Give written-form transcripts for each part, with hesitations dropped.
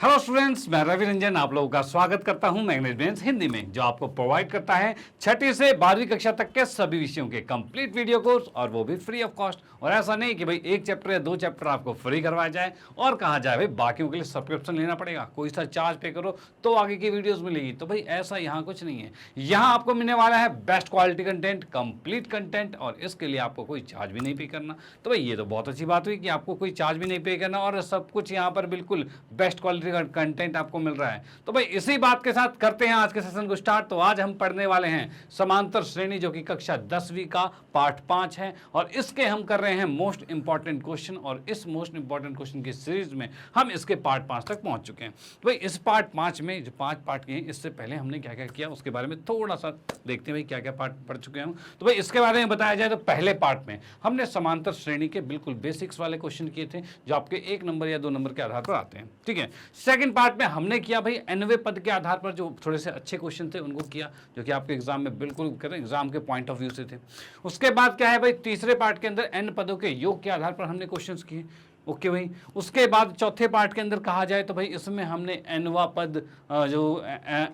Hello students, मैं रवि रंजन आप लोगों का स्वागत करता हूं मैनेजमेंट हिंदी में, जो आपको प्रोवाइड करता है छठी से 12वीं कक्षा तक के सभी विषयों के कंप्लीट वीडियो कोर्स, और वो भी फ्री ऑफ कॉस्ट। और ऐसा नहीं कि भाई एक चैप्टर या दो चैप्टर आपको फ्री करवाया जाए और कहा जाए भाई बाकियों के लिए सब्सक्रिप्शन लेना पड़ेगा, कोई सा चार्ज पे करो तो आगे की वीडियोस मिलेगी। तो भाई ऐसा यहाँ कुछ नहीं है। यहाँ आपको मिलने वाला है best quality content, complete content, और इसके लिए आपको कोई चार्ज भी नहीं पे करना। तो भाई ये तो बहुत अच्छी बात हुई कि आपको कोई चार्ज भी नहीं पे करना और सब कुछ यहाँ पर बिल्कुल बेस्ट क्वालिटी कंटेंट आपको मिल रहा है। तो भाई इसी बात के साथ करते हैं आज के सेशन को स्टार्ट। तो आज हम पढ़ने वाले हैं समांतर श्रेणी, जो कि कक्षा 10वीं का पार्ट 5 है, और इसके हम कर रहे हैं मोस्ट इंपॉर्टेंट क्वेश्चन। और इस मोस्ट इंपॉर्टेंट क्वेश्चन की सीरीज में हम इसके पार्ट 5 तक पहुंच चुके हैं। तो भाई इस पार्ट 5 में जो 5 पार्ट के हैं, इससे पहले हमने क्या क्या किया उसके बारे में थोड़ा सा देखते हैं भाई क्या क्या पार्ट पढ़ चुके हैं। तो भाई इसके बारे में बताया जाए तो पहले पार्ट में हमने समांतर श्रेणी के बिल्कुल बेसिक्स वाले क्वेश्चन किए थे, जो आपके 1 नंबर या 2 नंबर के आधार पर आते हैं। ठीक है, सेकंड पार्ट में हमने किया भाई nवें पद के आधार पर जो थोड़े से अच्छे क्वेश्चन थे उनको किया, जो कि आपके एग्जाम में बिल्कुल एग्जाम के पॉइंट ऑफ व्यू से थे। उसके बाद क्या है भाई, तीसरे पार्ट के अंदर n पदों के योग के आधार पर हमने क्वेश्चंस किए। ओके भाई, उसके बाद चौथे पार्ट के अंदर कहा जाए तो भाई इसमें हमने nवा पद, जो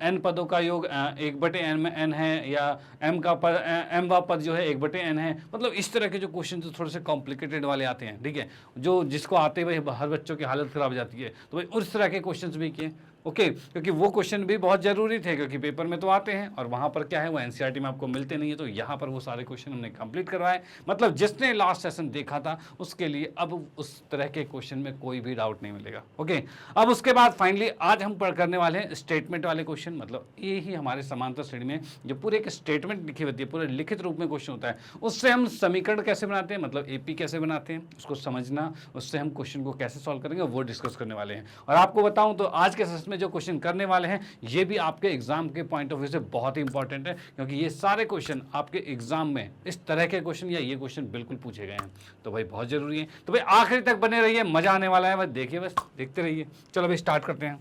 n पदों का योग 1/n में n है, या m का पद mवा पद जो है 1/n है। मतलब इस तरह के जो क्वेश्चन तो थोड़े से कॉम्प्लिकेटेड वाले आते हैं। ठीक है, जो जिसको आते भाई हर बच्चों की हालत खराब हो जाती है। तो भाई उस तरह के क्वेश्चंस भी किए। ओके, क्योंकि वो क्वेश्चन भी बहुत जरूरी थे, क्योंकि पेपर में तो आते हैं और वहां पर क्या है वो एनसीईआरटी में आपको मिलते नहीं है। तो यहाँ पर वो सारे क्वेश्चन हमने कंप्लीट करवाए। मतलब जिसने लास्ट सेशन देखा था उसके लिए अब उस तरह के क्वेश्चन में कोई भी डाउट नहीं मिलेगा। ओके, अब उसके बाद फाइनली आज हम करने वाले हैं स्टेटमेंट वाले क्वेश्चन। मतलब ये ही हमारे समांतर श्रेणी में जो पूरे एक स्टेटमेंट लिखी होती है, पूरे लिखित रूप में क्वेश्चन होता है, उससे हम समीकरण कैसे बनाते हैं, मतलब एपी कैसे बनाते हैं उसको समझना, उससे हम क्वेश्चन को कैसे सॉल्व करेंगे वो डिस्कस करने वाले हैं। और आपको बताऊं तो आज के सेशन में जो क्वेश्चन करने वाले हैं ये भी आपके एग्जाम के पॉइंट ऑफ व्यू से बहुत ही इंपॉर्टेंट है, क्योंकि ये सारे क्वेश्चन आपके एग्जाम में इस तरह के क्वेश्चन या ये क्वेश्चन बिल्कुल पूछे गए हैं। तो भाई बहुत जरूरी है। तो भाई आखिरी तक बने रहिए, मजा आने वाला है, बस देखिए, बस देखते रहिए। चलो भाई स्टार्ट करते हैं।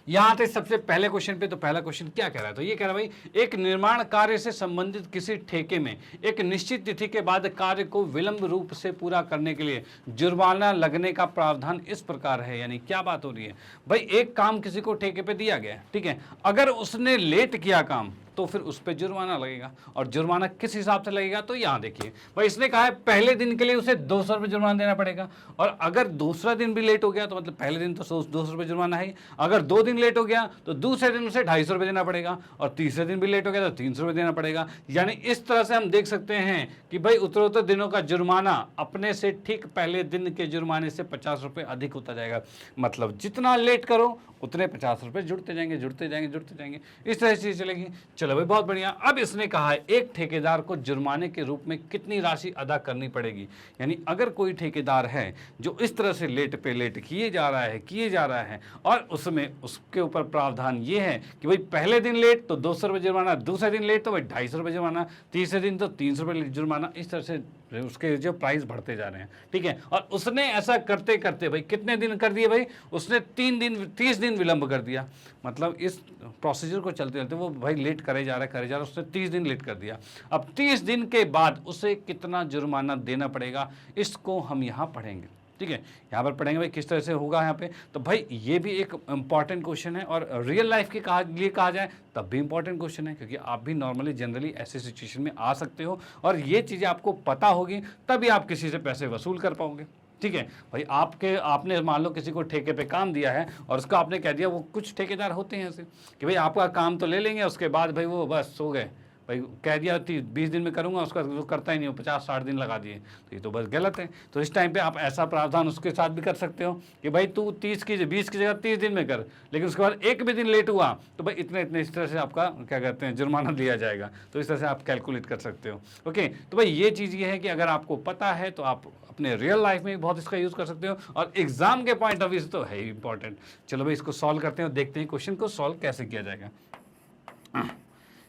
यहाँ आते सबसे पहले क्वेश्चन पे। तो पहला क्वेश्चन क्या कह रहा है, तो ये कह रहा है भाई एक निर्माण कार्य से संबंधित किसी ठेके में एक निश्चित तिथि के बाद कार्य को विलंब रूप से पूरा करने के लिए जुर्माना लगने का प्रावधान इस प्रकार है। यानी क्या बात हो रही है भाई, एक काम किसी को ठेके पे दिया गया है, ठीक है, अगर उसने लेट किया काम तो फिर उस पर जुर्माना लगेगा। और जुर्माना किस हिसाब से लगेगा, तो यहाँ देखिए भाई इसने कहा है पहले दिन के लिए उसे 200 रुपये जुर्माना देना पड़ेगा, और अगर दूसरा दिन भी लेट हो गया तो मतलब पहले दिन तो 200 रुपये जुर्माना है, अगर 2 दिन लेट हो गया तो दूसरे दिन उसे 250 रुपये देना पड़ेगा, और तीसरे दिन भी लेट हो गया तो 300 रुपये देना पड़ेगा। यानी इस तरह से हम देख सकते हैं कि भाई उत्तरोत्तर दिनों का जुर्माना अपने से ठीक पहले दिन के जुर्माने से 50 रुपये अधिक होता जाएगा। मतलब जितना लेट करो उतने 50 रुपये जुड़ते जाएंगे, जुड़ते जाएंगे, जुड़ते जाएंगे, इस तरह से चीज चलेगी। चलो भाई बहुत बढ़िया। अब इसने कहा है एक ठेकेदार को जुर्माने के रूप में कितनी राशि अदा करनी पड़ेगी। यानी अगर कोई ठेकेदार है जो इस तरह से लेट पे लेट किए जा रहा है और उसमें उसके ऊपर प्रावधान ये है कि भाई पहले दिन लेट तो 200 रुपये जुर्माना, दूसरे दिन लेट तो भाई 250 रुपये जुर्माना, तीसरे दिन तो 300 रुपये जुर्माना, इस तरह से उसके जो प्राइस बढ़ते जा रहे हैं। ठीक है, और उसने ऐसा करते करते भाई कितने दिन कर दिए भाई, उसने 30 दिन विलंब कर दिया। मतलब इस प्रोसीजर को चलते चलते वो भाई लेट करे जा रहा है, उसने 30 दिन लेट कर दिया। अब 30 दिन के बाद उसे कितना जुर्माना देना पड़ेगा, इसको हम यहाँ पढ़ेंगे। ठीक है, यहाँ पर पढ़ेंगे भाई किस तरह से होगा यहाँ पे। तो भाई ये भी एक इंपॉर्टेंट क्वेश्चन है, और रियल लाइफ के लिए कहा जाए तब भी इंपॉर्टेंट क्वेश्चन है, क्योंकि आप भी नॉर्मली जनरली ऐसे सिचुएशन में आ सकते हो, और ये चीज़ें आपको पता होगी तभी आप किसी से पैसे वसूल कर पाओगे। ठीक है भाई, आपने मान लो किसी को ठेके पे काम दिया है और उसका आपने कह दिया, वो कुछ ठेकेदार होते हैं ऐसे कि भाई आपका काम तो ले लेंगे, उसके बाद भाई वो बस सो गए, भाई कह दिया 20 दिन में करूंगा, उसका वो करता ही नहीं, वो 50-60 दिन लगा दिए, तो ये तो बस गलत है। तो इस टाइम पे आप ऐसा प्रावधान उसके साथ भी कर सकते हो कि भाई तू 20 की जगह 30 दिन में कर, लेकिन उसके बाद एक भी दिन लेट हुआ तो भाई इतने इस तरह से आपका क्या कहते हैं जुर्माना दिया जाएगा। तो इस तरह से आप कैलकुलेट कर सकते हो। ओके, तो भाई ये चीज़ ये है कि अगर आपको पता है तो आप अपने रियल लाइफ में बहुत इसका यूज़ कर सकते हो, और एग्जाम के पॉइंट ऑफ व्यू से तो है ही इंपॉर्टेंट। चलो भाई इसको सॉल्व करते हैं और देखते हैं क्वेश्चन को सॉल्व कैसे किया जाएगा।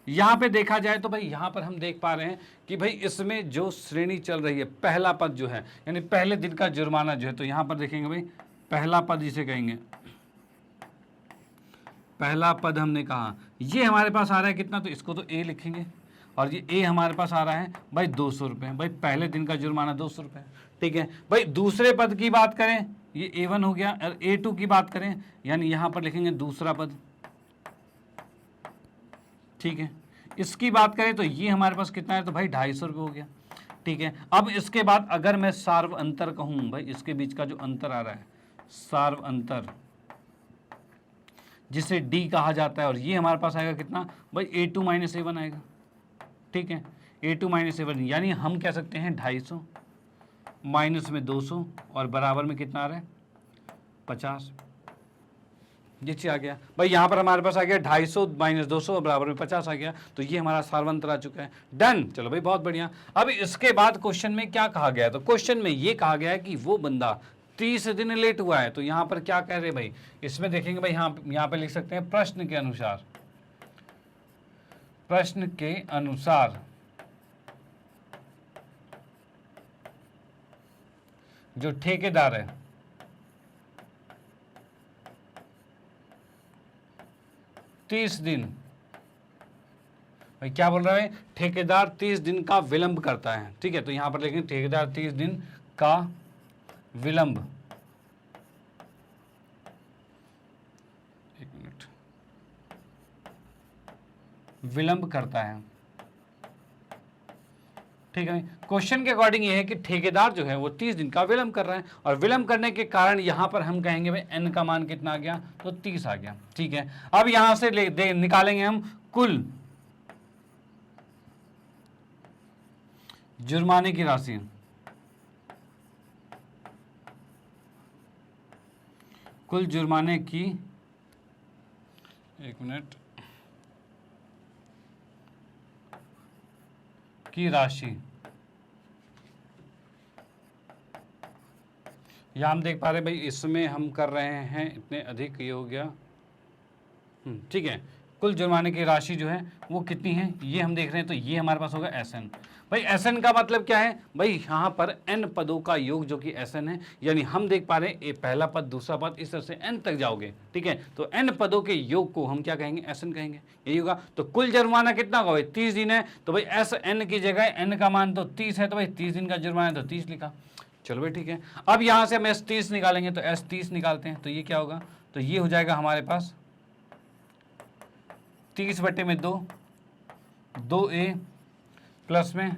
यहाँ पे देखा जाए तो भाई यहाँ पर हम देख पा रहे हैं कि भाई इसमें जो श्रेणी चल रही है, पहला पद जो है यानी पहले दिन का जुर्माना जो है, तो यहाँ पर देखेंगे भाई पहला पद जिसे कहेंगे, पहला पद हमने कहा ये हमारे पास आ रहा है कितना, तो इसको तो ए लिखेंगे, और ये ए हमारे पास आ रहा है भाई 200 रुपये। भाई पहले दिन का जुर्माना 200 रुपये। ठीक है भाई, दूसरे पद की बात करें ये A1 हो गया। और A2 की बात करें यानी यहाँ पर लिखेंगे दूसरा पद, ठीक है। इसकी बात करें तो ये हमारे पास कितना है, तो भाई 250 रुपये हो गया, ठीक है। अब इसके बाद अगर मैं सार्व अंतर कहूँ, भाई इसके बीच का जो अंतर आ रहा है सार्व अंतर, जिसे D कहा जाता है, और ये हमारे पास आएगा कितना भाई A2 माइनस A1 आएगा, ठीक है। A2 माइनस A1 यानी हम कह सकते हैं 250 माइनस में 200 और बराबर में कितना आ रहा है 50। ये चीज आ गया भाई, यहाँ पर हमारे पास आ गया 250 माइनस 200 और बराबर में 50 आ गया। तो ये हमारा सार्वंतर आ चुका है, डन। चलो भाई बहुत बढ़िया। अब इसके बाद क्वेश्चन में क्या कहा गया है, तो क्वेश्चन में ये कहा गया है कि वो बंदा 30 दिन लेट हुआ है। तो यहाँ पर क्या कह रहे भाई, इसमें देखेंगे भाई यहाँ पे लिख सकते हैं प्रश्न के अनुसार, प्रश्न के अनुसार जो ठेकेदार है 30 दिन, भाई क्या बोल रहा है, ठेकेदार 30 दिन का विलंब करता है, ठीक है। तो यहां पर लिखेंगे ठेकेदार 30 दिन का विलंब, एक मिनट, विलंब करता है, ठीक है। क्वेश्चन के अकॉर्डिंग ये है कि ठेकेदार जो है वो 30 दिन का विलंब कर रहा है, और विलंब करने के कारण यहां पर हम कहेंगे भाई n का मान कितना आ गया, तो 30 आ गया, ठीक है। अब यहां से निकालेंगे हम कुल जुर्माने की राशि, कुल जुर्माने की, एक मिनट, की राशि। यह हम देख पा रहे भाई, इसमें हम कर रहे हैं इतने अधिक, ये हो गया, ठीक है। कुल जुर्माने की राशि जो है वो कितनी है ये हम देख रहे हैं, तो ये हमारे पास होगा SN। भाई SN का मतलब क्या है भाई, यहाँ पर n पदों का योग जो कि SN है, यानी हम देख पा रहे हैं ये पहला पद दूसरा पद इस तरह से n तक जाओगे, ठीक है। तो n पदों के योग को हम क्या कहेंगे, SN कहेंगे, यही होगा। तो कुल जुर्माना कितना होगा भाई, 30 दिन है, तो भाई SN की जगह n का मान तो 30 है, तो भाई 30 दिन का जुर्माना तो 30 लिखा। चलो भाई ठीक है। अब यहाँ से हम S30 निकालेंगे, तो S30 निकालते हैं, तो ये क्या होगा, तो ये हो जाएगा हमारे पास 30/2, 2A प्लस में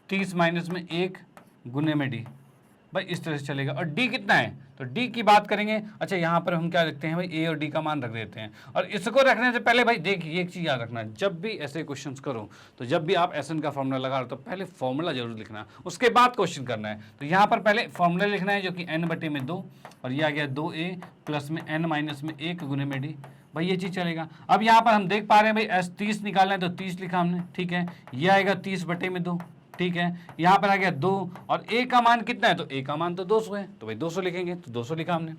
30 माइनस में 1 गुने में D, भाई इस तरह से चलेगा। और D कितना है, तो D की बात करेंगे, अच्छा यहाँ पर हम क्या रखते हैं भाई, A और D का मान रख देते हैं। और इसको रखने से पहले भाई देखिए एक चीज़ याद रखना, जब भी ऐसे क्वेश्चंस करो, तो जब भी आप SN का फॉर्मूला लगा रहे हो तो पहले फॉर्मूला जरूर लिखना, उसके बाद क्वेश्चन करना है। तो यहाँ पर पहले फॉर्मूला लिखना है जो कि n/2, और ये आ गया 2A प्लस में n माइनस में 1 गुने में D, भाई ये चीज़ चलेगा। अब यहाँ पर हम देख पा रहे हैं भाई S30 निकालना है, तो 30 लिखा हमने, ठीक है। ये आएगा 30/2, ठीक है। यहाँ पर आ गया 2, और A का मान कितना है, तो A का मान तो 200 है, तो भाई 200 लिखेंगे, तो 200 लिखा हमने,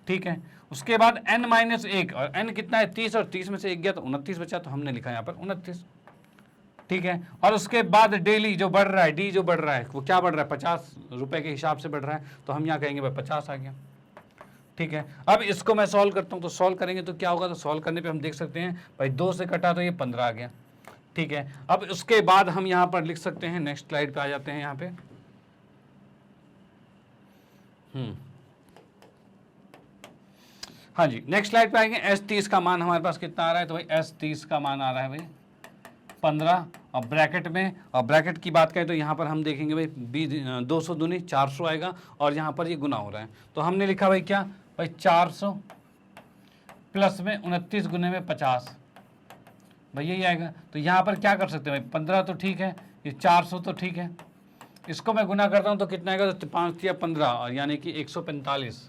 ठीक है। उसके बाद n-1, और n कितना है 30, और 30 में से 1 गया तो 29 बचा, तो हमने लिखा यहाँ पर 29, ठीक है। और उसके बाद डेली जो बढ़ रहा है, D जो बढ़ रहा है वो क्या बढ़ रहा है, 50 रुपये के हिसाब से बढ़ रहा है, तो हम यहाँ कहेंगे भाई 50 आ गया, ठीक है। अब इसको मैं सॉल्व करता हूँ, तो सॉल्व करेंगे तो क्या होगा, तो सॉल्व करने पे हम देख सकते हैं भाई 2 से कटा तो ये 15 आ गया, ठीक है। अब उसके बाद हम यहाँ पर लिख सकते हैं, नेक्स्ट स्लाइड पे आ जाते हैं यहाँ पे, हाँ जी नेक्स्ट स्लाइड पे आएंगे। S30 का मान हमारे पास कितना आ रहा है, तो भाई S30 का मान आ रहा है भाई 15, और ब्रैकेट में, और ब्रैकेट की बात करें तो यहाँ पर हम देखेंगे भाई 200 दूनी 400 आएगा, और यहाँ पर ये गुना हो रहा है, तो हमने लिखा भाई क्या भाई 400 प्लस में 29 गुने में 50, भाई यही आएगा। तो यहाँ पर क्या कर सकते हैं भाई, 15 तो ठीक है, ये 400 तो ठीक है, इसको मैं गुना करता हूँ तो कितना आएगा, तो 5 या 15, और यानी कि 145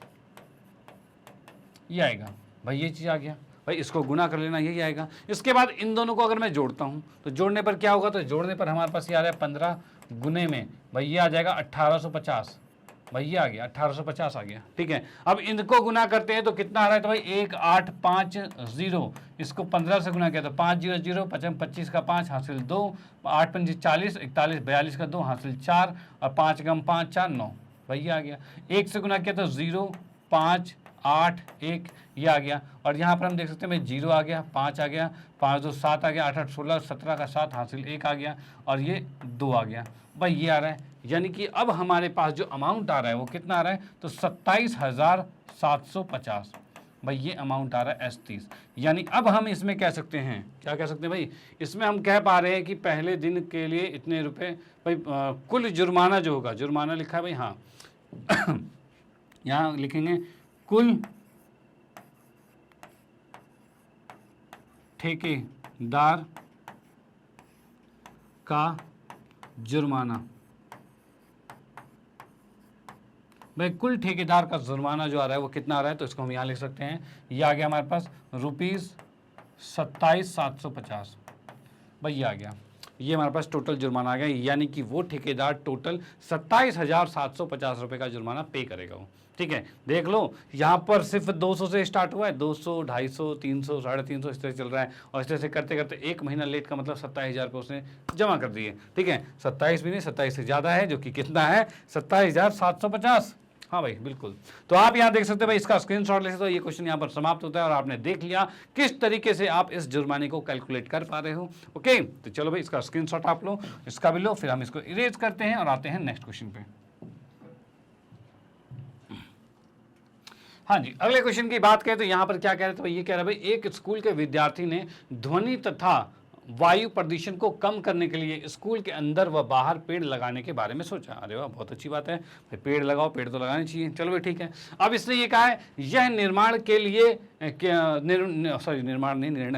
ये आएगा, भाई ये चीज़ आ गया। भाई इसको गुना कर लेना, यही आएगा। इसके बाद इन दोनों को अगर मैं जोड़ता हूँ तो जोड़ने पर क्या होगा, तो जोड़ने पर हमारे पास ये आ रहा है 15 गुने में, भाई ये आ जाएगा 1850, भाई ये आ गया 1850 आ गया, ठीक है। अब इनको गुना करते हैं तो कितना आ रहा है, तो भाई 1850, इसको 15 से गुना किया तो 500, 25 का 5 हासिल 2, 8 पंजी 40, 41 42 का 2 हासिल 4, और 5 गम 5 4 9, भाई ये आ गया। 1 से गुना किया तो 0 5 8 1 ये आ गया, और यहाँ पर हम देख सकते हैं भाई 0 आ गया, 5 आ गया, 5 2 7 आ गया, 8 8 16 17 का 7 हासिल 1 आ गया, और ये 2 आ गया, भाई ये आ रहा है यानी कि अब हमारे पास जो अमाउंट आ रहा है वो कितना आ रहा है, तो 27,750। भाई ये अमाउंट आ रहा है S30। यानी अब हम इसमें कह सकते हैं, क्या कह सकते हैं भाई, इसमें हम कह पा रहे हैं कि पहले दिन के लिए इतने रुपए भाई, कुल जुर्माना जो होगा, जुर्माना लिखा है भाई, हाँ यहाँ लिखेंगे कुल ठेकेदार का जुर्माना। भाई कुल ठेकेदार का जुर्माना जो आ रहा है वो कितना आ रहा है, तो इसको हम यहाँ लिख सकते हैं, ये आ गया हमारे पास ₹27,750। भाई ये आ गया, ये हमारे पास टोटल जुर्माना आ गया, यानी कि वो ठेकेदार टोटल 27,750 रुपये का जुर्माना पे करेगा वो। ठीक है, देख लो यहाँ पर सिर्फ 200 से स्टार्ट हुआ है, 200, 250, 300, 350 इस तरह चल रहा है, और इस तरह से करते करते 1 महीना लेट का मतलब 27,000 रुपये उसने जमा कर दिए। ठीक है, 27 भी नहीं, 27 से ज़्यादा है, जो कि कितना है, 27,750। हाँ भाई बिल्कुल। तो आप यहाँ देख सकते हैं भाई, इसका स्क्रीनशॉट ले सकते हो। ये क्वेश्चन यहाँ पर समाप्त होता है और आपने देख लिया किस तरीके से आप इस जुर्माने को कैलकुलेट कर पा रहे हो। ओके, तो चलो भाई इसका स्क्रीनशॉट आप लो, इसका भी लो, फिर हम इसको इरेज करते हैं और आते हैं नेक्स्ट क्वेश्चन पे। हाँ जी, अगले क्वेश्चन की बात करें तो यहाँ पर क्या कह रहे थे भाई, ये कह रहा है भाई, एक स्कूल के विद्यार्थी ने ध्वनि तथा वायु प्रदूषण को कम करने के लिए स्कूल के अंदर व बाहर पेड़ लगाने के बारे में सोचा। अरे वाह, बहुत अच्छी बात है भाई, पेड़ लगाओ, पेड़ तो लगाने चाहिए। चलो भाई ठीक है, अब इसने ये कहा है, यह निर्माण के लिए निर्णय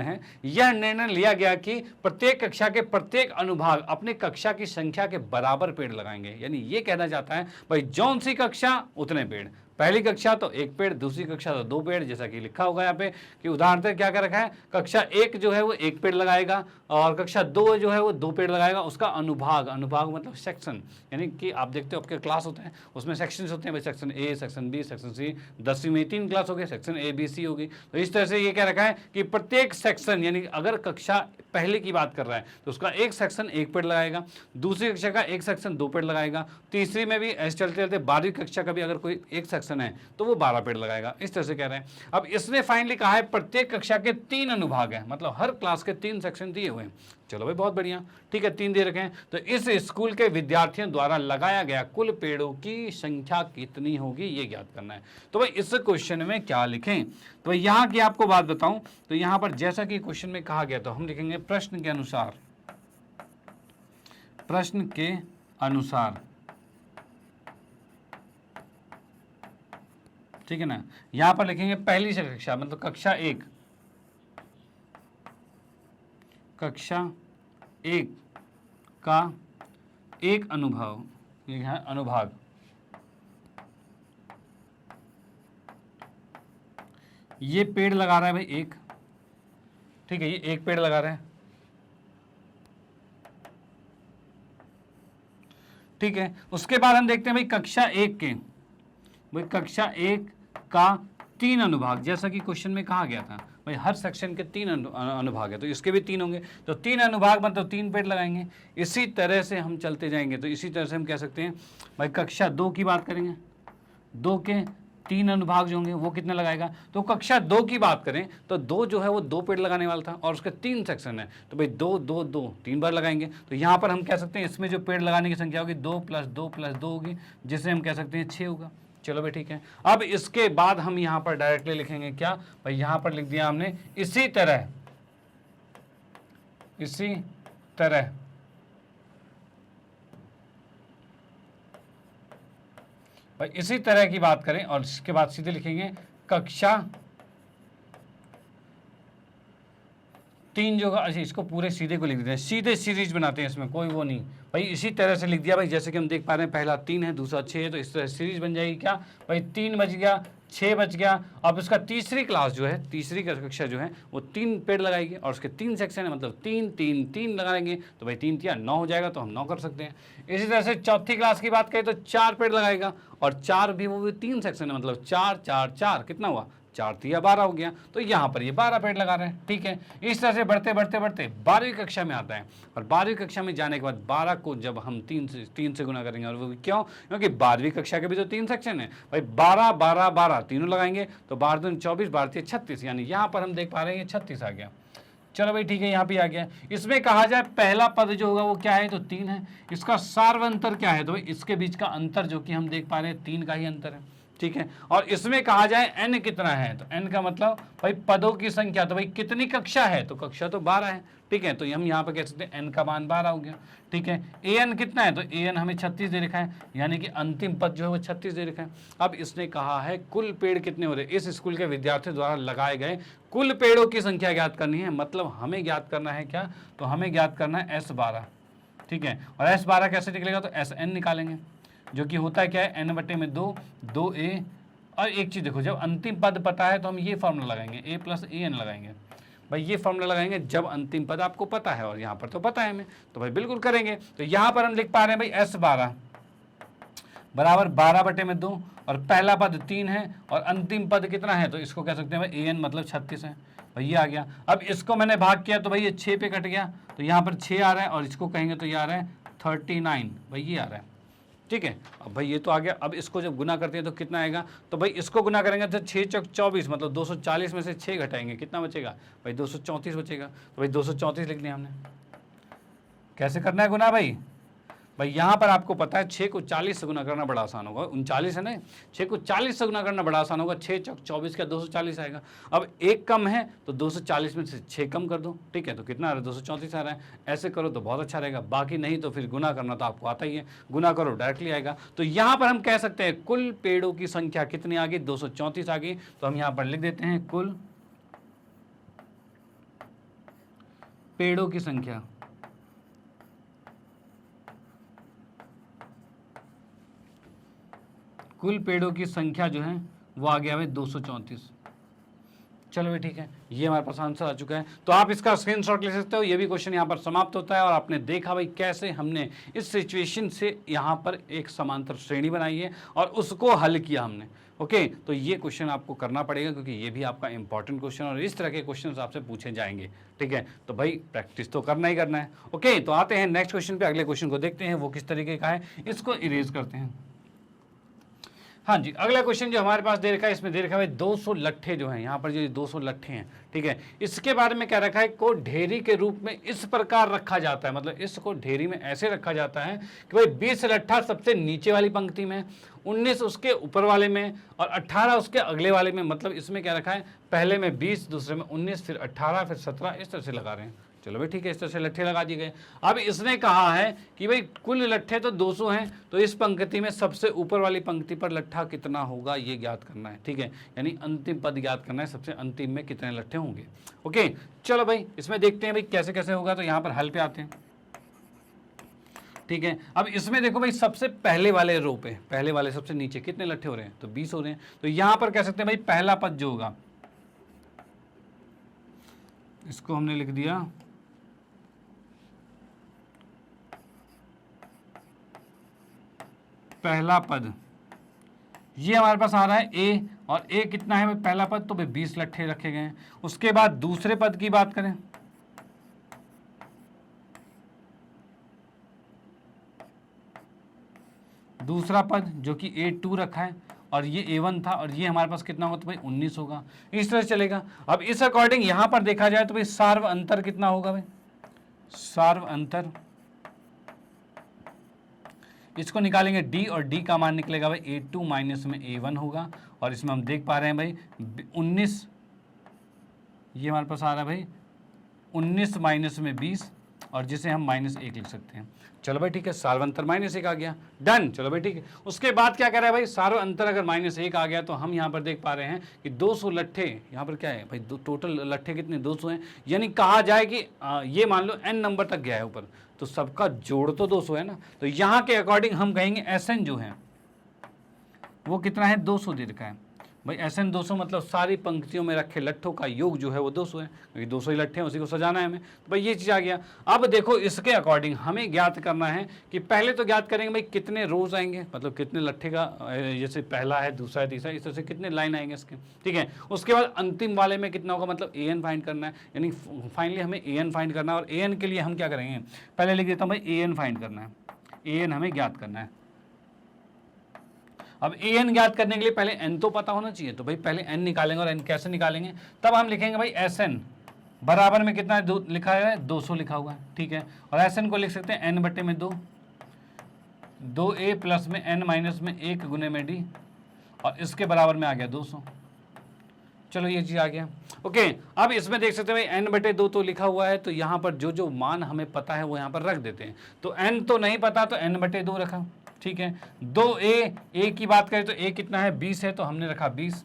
है, यह निर्णय लिया गया कि प्रत्येक कक्षा के प्रत्येक अनुभाग अपने कक्षा की संख्या के बराबर पेड़ लगाएंगे। यानी ये कहना चाहता है भाई, जौन सी कक्षा उतने पेड़, पहली कक्षा तो 1 पेड़, दूसरी कक्षा तो 2 पेड़, जैसा कि लिखा होगा यहाँ पे कि उदाहरण से क्या क्या रखा है, कक्षा 1 जो है वो 1 पेड़ लगाएगा और कक्षा 2 जो है वो 2 पेड़ लगाएगा। उसका अनुभाग, अनुभाग मतलब सेक्शन, यानी कि आप देखते हो आपके क्लास होते हैं, उसमें सेक्शंस होते हैं भाई, section A, section B, section C. 10वीं में 3 क्लास हो गए, सेक्शन ए बी सी होगी। तो इस तरह से ये क्या रखा है कि प्रत्येक सेक्शन, यानी अगर कक्षा पहले की बात कर रहा है तो उसका एक सेक्शन 1 पेड़ लगाएगा, दूसरी कक्षा का एक सेक्शन 2 पेड़ लगाएगा, तीसरी में भी ऐसे चलते चलते 12वीं कक्षा का भी अगर कोई एक सेक्शन है तो वो 12 पेड़ लगाएगा। इस तरह से कह रहे हैं। अब इसने फाइनली कहा है प्रत्येक कक्षा के 3 अनुभाग हैं, मतलब हर क्लास के 3 सेक्शन दिए हुए हैं। चलो भाई बहुत बढ़िया, ठीक है, 3 दे रखे हैं। तो इस स्कूल के विद्यार्थियों द्वारा लगाया गया कुल पेड़ों की संख्या कितनी होगी ये ज्ञात करना है। तो भाई इस क्वेश्चन में क्या लिखें, तो यहाँ की आपको बात बताऊं तो यहाँ पर जैसा कि क्वेश्चन में कहा गया तो हम लिखेंगे प्रश्न के अनुसार, प्रश्न के अनुसार, ठीक है ना। यहां पर लिखेंगे पहली से कक्षा, मतलब कक्षा 1, कक्षा 1 का एक अनुभाग, ये है अनुभाग, ये पेड़ लगा रहा है भाई 1, ठीक है, ये 1 पेड़ लगा रहा है, ठीक है। उसके बाद हम देखते हैं भाई कक्षा 1 के, भाई कक्षा 1 का 3 अनुभाग, जैसा कि क्वेश्चन में कहा गया था भाई हर सेक्शन के 3 अनुभाग है, तो इसके भी 3 होंगे, तो 3 अनुभाग मतलब 3 पेड़ लगाएंगे। इसी तरह से हम चलते जाएंगे, तो इसी तरह से हम कह सकते हैं भाई कक्षा 2 की बात करेंगे, 2 के 3 अनुभाग जो होंगे वो कितने लगाएगा। तो कक्षा 2 की बात करें तो 2 जो है वो 2 पेड़ लगाने वाला था और उसके 3 सेक्शन है, तो भाई 2 2 2 3 बार लगाएंगे। तो यहाँ पर हम कह सकते हैं इसमें जो पेड़ लगाने की संख्या होगी 2 + 2 + 2 होगी, जिसे हम कह सकते हैं 6 होगा। चलो भाई ठीक है। अब इसके बाद हम यहाँ पर डायरेक्टली लिखेंगे क्या भाई, यहाँ पर लिख दिया हमने इसी तरह, इसी तरह भाई इसी तरह की बात करें और इसके बाद सीधे लिखेंगे कक्षा 3 जो, अच्छा इसको पूरे सीधे को लिख देते हैं, सीधे सीरीज बनाते हैं, इसमें कोई वो नहीं भाई, इसी तरह से लिख दिया भाई, जैसे कि हम देख पा रहे हैं पहला 3 है, दूसरा 6 है, तो इस तरह सीरीज बन जाएगी क्या भाई, 3 बच गया, 6 बच गया। अब इसका तीसरी क्लास जो है, तीसरी कक्षा जो है वो 3 पेड़ लगाएगी और उसके 3 सेक्शन है, मतलब 3 3 3 लगाएंगे, तो भाई 3 3 9 हो जाएगा, तो हम 9 कर सकते हैं। इसी तरह से चौथी क्लास की बात करें तो 4 पेड़ लगाएगा और 4 भी वो भी 3 सेक्शन है, मतलब 4 4 4 कितना हुआ, 4 3 12 हो गया, तो यहाँ पर ये 12 पेड़ लगा रहे हैं, ठीक है। इस तरह से बढ़ते बढ़ते बढ़ते 12वीं कक्षा में आता है और 12वीं कक्षा में जाने के बाद 12 को जब हम 3 से गुना करेंगे, और वो भी क्यों, क्योंकि 12वीं कक्षा के भी तो 3 सेक्शन है भाई, 12 12 12 तीनों लगाएंगे, तो 12 दूनी 24, 12 36, यानी यहाँ पर हम देख पा रहे हैं 36 आ गया। चलो भाई ठीक है, यहाँ पे आ गया। इसमें कहा जाए पहला पद जो होगा वो क्या है, तो 3 है। इसका सार्वंतर क्या है, तो भाई इसके बीच का अंतर जो कि हम देख पा रहे हैं 3 का ही अंतर है, ठीक है। और इसमें कहा जाए n कितना है, तो n का मतलब भाई पदों की संख्या, तो भाई कितनी कक्षा है, तो कक्षा तो 12 है, ठीक है। तो हम यहाँ पे कह सकते हैं n का मान 12 हो गया, ठीक है। an कितना है, तो an हमें 36 दे रखा है, यानी कि अंतिम पद जो है वो 36 दे रखा है। अब इसने कहा है कुल पेड़ कितने हो रहे, इस स्कूल के विद्यार्थियों द्वारा लगाए गए कुल पेड़ों की संख्या ज्ञात करनी है। मतलब हमें ज्ञात करना है क्या, तो हमें ज्ञात करना है S12, ठीक है। और S12 कैसे निकलेगा, तो Sn निकालेंगे, जो कि होता है क्या है, n/2, 2a। और एक चीज़ देखो, जब अंतिम पद पता है तो हम ये फॉर्मूला लगाएंगे, a + an लगाएंगे। भाई ये फॉर्मूला लगाएंगे जब अंतिम पद आपको पता है, और यहाँ पर तो पता है हमें, तो भाई बिल्कुल करेंगे। तो यहाँ पर हम लिख पा रहे हैं भाई S12 बराबर 12/2, और पहला पद 3 है और अंतिम पद कितना है, तो इसको कह सकते हैं भाई an मतलब 36 है। भाई ये आ गया। अब इसको मैंने भाग किया तो भाई ये 6 पे कट गया, तो यहाँ पर 6 आ रहा है, और इसको कहेंगे तो ये आ रहा है 39, भाई ये आ रहा है, ठीक है। अब भाई ये तो आ गया। अब इसको जब गुना करते हैं तो कितना आएगा, तो भाई इसको गुना करेंगे तो 6 × 24 मतलब 240 में से 6 घटाएंगे, कितना बचेगा भाई 234 बचेगा। तो भाई 234 लिख दिया हमने। कैसे करना है गुना भाई, भाई यहाँ पर आपको पता है 6 को 40 से गुना करना बड़ा आसान होगा, 39 है ना, 6 को 40 से गुना करना बड़ा आसान होगा। 6 × 24 का 240 आएगा। अब एक कम है तो 240 में से 6 कम कर दो, ठीक है। तो कितना आ रहा है, 234 आ रहा है। ऐसे करो तो बहुत अच्छा रहेगा, बाकी नहीं तो फिर गुना करना तो आपको आता ही है, गुना करो डायरेक्टली आएगा। तो यहाँ पर हम कह सकते हैं कुल पेड़ों की संख्या कितनी आ गई, 234 आ गई। तो हम यहाँ पर लिख देते हैं कुल पेड़ों की संख्या, कुल पेड़ों की संख्या जो है वो आ गया भाई 234। चलो भाई ठीक है, ये हमारे पास आंसर आ चुका है। तो आप इसका स्क्रीनशॉट ले सकते हो। ये भी क्वेश्चन यहाँ पर समाप्त होता है, और आपने देखा भाई कैसे हमने इस सिचुएशन से यहाँ पर एक समांतर श्रेणी बनाई है और उसको हल किया हमने। ओके, तो ये क्वेश्चन आपको करना पड़ेगा, क्योंकि ये भी आपका इंपॉर्टेंट क्वेश्चन, और इस तरह के क्वेश्चन आपसे पूछे जाएंगे, ठीक है। तो भाई प्रैक्टिस तो करना ही करना है। ओके, तो आते हैं नेक्स्ट क्वेश्चन पे। अगले क्वेश्चन को देखते हैं वो किस तरीके का है, इसको इरेज करते हैं। हाँ जी, अगला क्वेश्चन जो हमारे पास दे रखा है, इसमें दे रखा है 200 लट्ठे जो हैं, यहाँ पर जो 200 लट्ठे हैं, ठीक है। इसके बारे में क्या रखा है, को ढेरी के रूप में इस प्रकार रखा जाता है, मतलब इसको ढेरी में ऐसे रखा जाता है कि भाई 20 लट्ठा सबसे नीचे वाली पंक्ति में, 19 उसके ऊपर वाले में, और 18 उसके अगले वाले में। मतलब इसमें क्या रखा है, पहले में 20, दूसरे में 19, फिर 18, फिर 17, इस तरह से लगा रहे हैं। चलो भाई ठीक है, इस तरह से लट्ठे लगा दिए गए। अब इसने कहा है कि भाई कुल लट्ठे तो 200 हैं, तो इस पंक्ति में सबसे ऊपर वाली पंक्ति पर लट्ठा कितना होगा ये ज्ञात करना है, ठीक है। यानी अंतिम पद ज्ञात करना है, सबसे अंतिम में कितने लट्ठे होंगे। ओके, चलो भाई इसमें देखते हैं भाई कैसे कैसे होगा। तो यहाँ पर हल पे आते हैं, ठीक है। अब इसमें देखो भाई सबसे पहले वाले रो पे, पहले वाले सबसे नीचे कितने लट्ठे हो रहे हैं, तो 20 हो रहे हैं। तो यहाँ पर कह सकते हैं भाई पहला पद जो होगा, इसको हमने लिख दिया पहला पद, ये हमारे पास आ रहा है ए, और ए कितना है भाई पहला पद, तो भाई 20 लट्ठे रखे गए हैं। उसके बाद दूसरे पद की बात करें, दूसरा पद जो कि A2 रखा है, और ये A1 था, और ये हमारे पास कितना होगा, तो भाई 19 होगा। इस तरह से चलेगा। अब इस अकॉर्डिंग यहां पर देखा जाए तो भाई सार्व अंतर कितना होगा भाई, सार्व अंतर इसको निकालेंगे D, और D का मान निकलेगा भाई A2 माइनस में A1 होगा। और इसमें हम देख पा रहे हैं भाई 19, ये हमारे पास आ रहा है भाई 19 माइनस में 20, और जिसे हम -1 लिख सकते हैं। चलो भाई ठीक है, सार्व अंतर -1 आ गया, डन। चलो भाई ठीक है। उसके बाद क्या कह रहा है भाई, सार्व अंतर अगर -1 आ गया तो हम यहाँ पर देख पा रहे हैं कि 200 लट्ठे, यहाँ पर क्या है भाई, टोटल लट्ठे कितने 200 हैं। यानी कहा जाए कि ये मान लो n नंबर तक गया है ऊपर, तो सबका जोड़ तो 200 है ना। तो यहाँ के अकॉर्डिंग हम कहेंगे Sn जो है वो कितना है, 200 दे रखा है भाई। Sn 200 मतलब सारी पंक्तियों में रखे लट्ठों का योग जो है वो 200 है, क्योंकि 200 ही लट्ठे हैं, उसी को सजाना है हमें। तो भाई ये चीज़ आ गया। अब देखो इसके अकॉर्डिंग हमें ज्ञात करना है कि पहले तो ज्ञात करेंगे भाई कितने रोज आएंगे, मतलब कितने लट्ठे का, जैसे पहला है, दूसरा है, तीसरा, इस तरह से कितने लाइन आएंगे इसके, ठीक है। उसके बाद अंतिम वाले में कितना होगा, मतलब An फाइंड करना है। यानी फाइनली हमें An फाइंड करना है, और An के लिए हम क्या करेंगे, पहले लिख देता हूँ भाई An फाइंड करना है, An हमें ज्ञात करना है। अब An ज्ञात करने के लिए पहले n तो पता होना चाहिए, तो भाई पहले n निकालेंगे, और n कैसे निकालेंगे, तब हम लिखेंगे भाई Sn बराबर में कितना लिखा है, 200 लिखा हुआ है, ठीक है। और Sn को लिख सकते हैं n बटे में 2, 2a प्लस में n माइनस में 1 गुने में d, और इसके बराबर में आ गया 200। चलो ये चीज़ आ गया, ओके। अब इसमें देख सकते हैं भाई n बटे 2 तो लिखा हुआ है, तो यहाँ पर जो जो मान हमें पता है वो यहाँ पर रख देते हैं। तो n तो नहीं पता तो n बटे 2 रखा, ठीक है। 2a की बात करें तो a कितना है, 20 है, तो हमने रखा 20,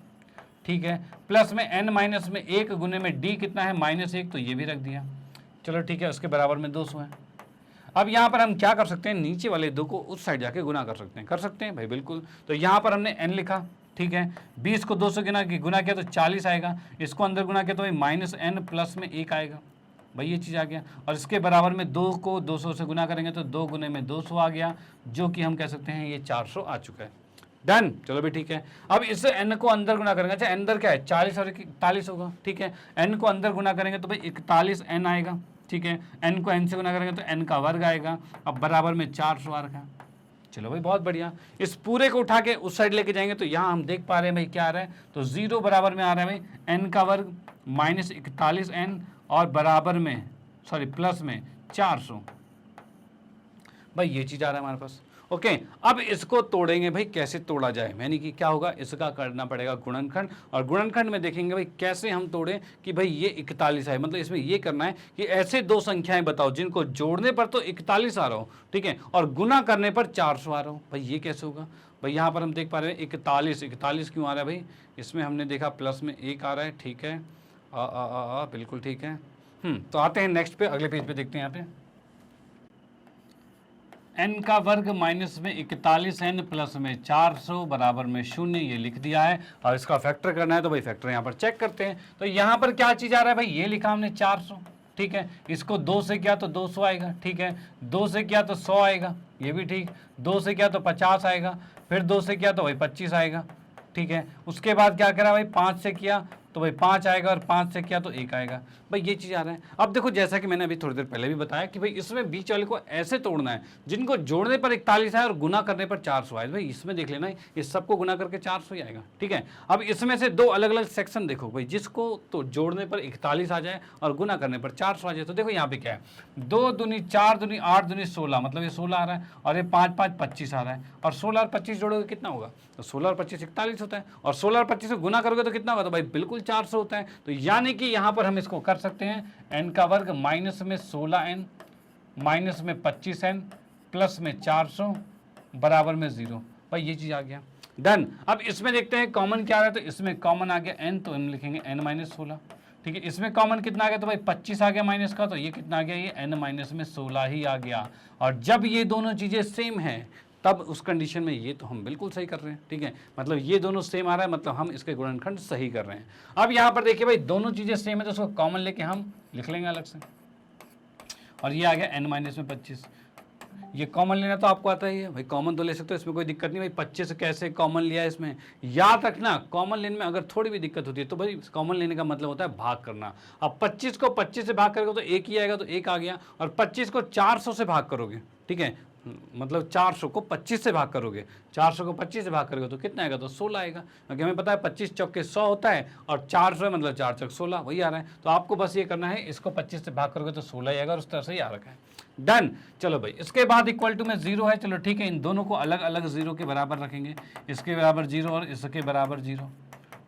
ठीक है। प्लस में n माइनस में 1 गुने में d कितना है, -1, तो ये भी रख दिया। चलो ठीक है, उसके बराबर में 200 है। अब यहाँ पर हम क्या कर सकते हैं, नीचे वाले 2 को उस साइड जाके गुना कर सकते हैं भाई, बिल्कुल। तो यहाँ पर हमने n लिखा, ठीक है। 20 को 200 गुना किया तो 40 आएगा, इसको अंदर गुना किया तो भाई -n प्लस में 1 आएगा, भाई ये चीज़ आ गया। और इसके बराबर में 2 को 200 से गुना करेंगे तो 2 गुने में 200 आ गया, जो कि हम कह सकते हैं ये 400 आ चुका है। डन, चलो भी ठीक है। अब इस n को अंदर गुना करेंगे, अच्छा अंदर क्या है, 40 और 41 होगा, ठीक है। n को अंदर गुना करेंगे तो भाई 41n आएगा, ठीक है। n को n से गुना करेंगे तो n का वर्ग आएगा, अब बराबर में 400 आ रखा है। चलो भाई बहुत बढ़िया। इस पूरे को उठा के उस साइड लेके जाएंगे तो यहाँ हम देख पा रहे हैं भाई क्या आ रहा है, तो 0 बराबर में आ रहा है भाई n का वर्ग माइनस 41n और बराबर में प्लस में 400, भाई ये चीज़ आ रहा है हमारे पास, ओके। अब इसको तोड़ेंगे भाई, कैसे तोड़ा जाए, यानी कि क्या होगा, इसका करना पड़ेगा गुणनखंड, और गुणनखंड में देखेंगे भाई कैसे हम तोड़ें कि भाई ये 41 है। मतलब इसमें ये करना है कि ऐसे 2 संख्याएं बताओ जिनको जोड़ने पर तो 41 आ रहा हो, ठीक है, और गुना करने पर 400 आ रहा हो, भाई ये कैसे होगा। भाई यहाँ पर हम देख पा रहे हैं 41 क्यों आ रहा है भाई, इसमें हमने देखा प्लस में 1 आ रहा है, ठीक है, बिल्कुल ठीक है। तो आते हैं नेक्स्ट पे, अगले पेज पे देखते हैं। यहाँ पे n का वर्ग माइनस में 41n प्लस में 400 बराबर में 0, ये लिख दिया है। और इसका फैक्टर करना है तो भाई फैक्टर यहाँ पर चेक करते हैं। तो यहाँ पर क्या चीज़ आ रहा है भाई, ये लिखा हमने 400, ठीक है। इसको 2 से किया तो 200 आएगा, ठीक है। 2 से किया तो 100 आएगा, ये भी ठीक। 2 से किया तो 50 आएगा, फिर 2 से किया तो भाई 25 आएगा, ठीक है। उसके बाद क्या करा भाई, 5 से किया तो भाई 5 आएगा, और 5 से किया तो 1 आएगा, भाई ये चीज़ आ रहा है। अब देखो जैसा कि मैंने अभी थोड़ी देर पहले भी बताया कि भाई इसमें बीच वाले को ऐसे तोड़ना है जिनको जोड़ने पर 41 है और गुना करने पर 400 आए। भाई इसमें देख लेना, इस सबको गुना करके 400 ही आएगा, ठीक है। अब इसमें से 2 अलग अलग सेक्शन देखो भाई, जिसको तो जोड़ने पर 41 आ जाए और गुना करने पर 400 आ जाए। तो देखो यहाँ पे क्या है, 2 दूनी 4 दूनी 8 दूनी 16, मतलब ये 16 आ रहा है, और ये 5 5 25 आ रहा है, और 16 और 25 जोड़ोगे कितना होगा, तो 16 और 25 41 होता है, और 16 और 25 से गुना करोगे तो कितना होगा, तो भाई बिल्कुल 400 होता है। तो यानी कि यहाँ पर हम इसको कर सकते हैं n का वर्ग माइनस में 16n माइनस में 25n प्लस में 400 बराबर में 0, भाई ये चीज़ आ गया। डन। अब इसमें देखते हैं कॉमन क्या आ रहा है, तो इसमें कॉमन आ गया n, तो हम लिखेंगे n माइनस 16, ठीक है। इसमें कॉमन कितना आ गया, तो भाई 25 आ गया माइनस का, तो ये कितना आ गया, ये n माइनस में 16 ही आ गया। और जब ये दोनों चीज़ें सेम हैं तब उस कंडीशन में ये तो हम बिल्कुल सही कर रहे हैं, ठीक है। मतलब ये दोनों सेम आ रहा है, मतलब हम इसके गुणनखंड सही कर रहे हैं। अब यहाँ पर देखिए भाई दोनों चीज़ें सेम है तो उसको कॉमन लेके हम लिख लेंगे अलग से, और ये आ गया n माइनस में 25। ये कॉमन लेना तो आपको आता ही है भाई, कॉमन तो ले सकते हो, इसमें कोई दिक्कत नहीं। भाई 25 कैसे कॉमन लिया है, इसमें याद रखना कॉमन लेने में अगर थोड़ी भी दिक्कत होती है तो भाई कॉमन लेने का मतलब होता है भाग करना। अब 25 को 25 से भाग करोगे तो 1 ही आएगा, तो 1 आ गया, और 25 को 400 से भाग करोगे, ठीक है, मतलब 400 को 25 से भाग करोगे, 400 को 25 से भाग करोगे तो कितना आएगा, तो 16 आएगा, क्योंकि हमें पता है 25 चौके 100 होता है, और 400 मतलब 4 चौक 16, वही आ रहा है। तो आपको बस ये करना है, इसको 25 से भाग करोगे तो 16 आएगा, और उस तरह से ही आ रखा है। डन। चलो भाई इसके बाद इक्वल टू में 0 है, चलो ठीक है, इन दोनों को अलग अलग 0 के बराबर रखेंगे, इसके बराबर 0 और इसके बराबर 0,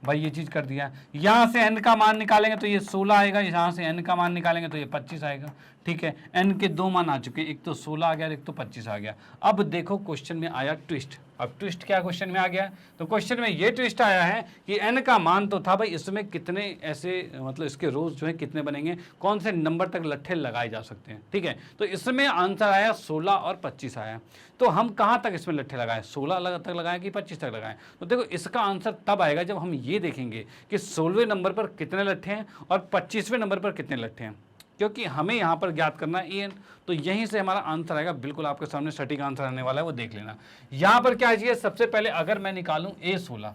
भाई ये चीज़ कर दिया। यहाँ से n का मान निकालेंगे तो ये 16 आएगा, यहाँ से n का मान निकालेंगे तो ये 25 आएगा, ठीक है। n के 2 मान आ चुके, एक तो 16 आ गया और एक तो 25 आ गया। अब देखो क्वेश्चन में आया ट्विस्ट। अब ट्विस्ट क्या क्वेश्चन में आ गया, तो क्वेश्चन में ये ट्विस्ट आया है कि n का मान तो था भाई, इसमें कितने ऐसे मतलब इसके रोज जो है कितने बनेंगे, कौन से नंबर तक लट्ठे लगाए जा सकते हैं, ठीक है। तो इसमें आंसर आया 16 और 25 आया। तो हम कहाँ तक इसमें लट्ठे लगाएं, 16 तक लगाएं कि 25 तक लगाएं। तो देखो इसका आंसर तब आएगा जब हम ये देखेंगे कि 16वें नंबर पर कितने लट्ठे हैं और 25वें नंबर पर कितने लट्ठे हैं, क्योंकि हमें यहाँ पर ज्ञात करना है an। तो यहीं से हमारा आंसर आएगा, बिल्कुल आपके सामने सटीक आंसर आने वाला है, वो देख लेना। यहाँ पर क्या चाहिए, सबसे पहले अगर मैं निकालूं a16,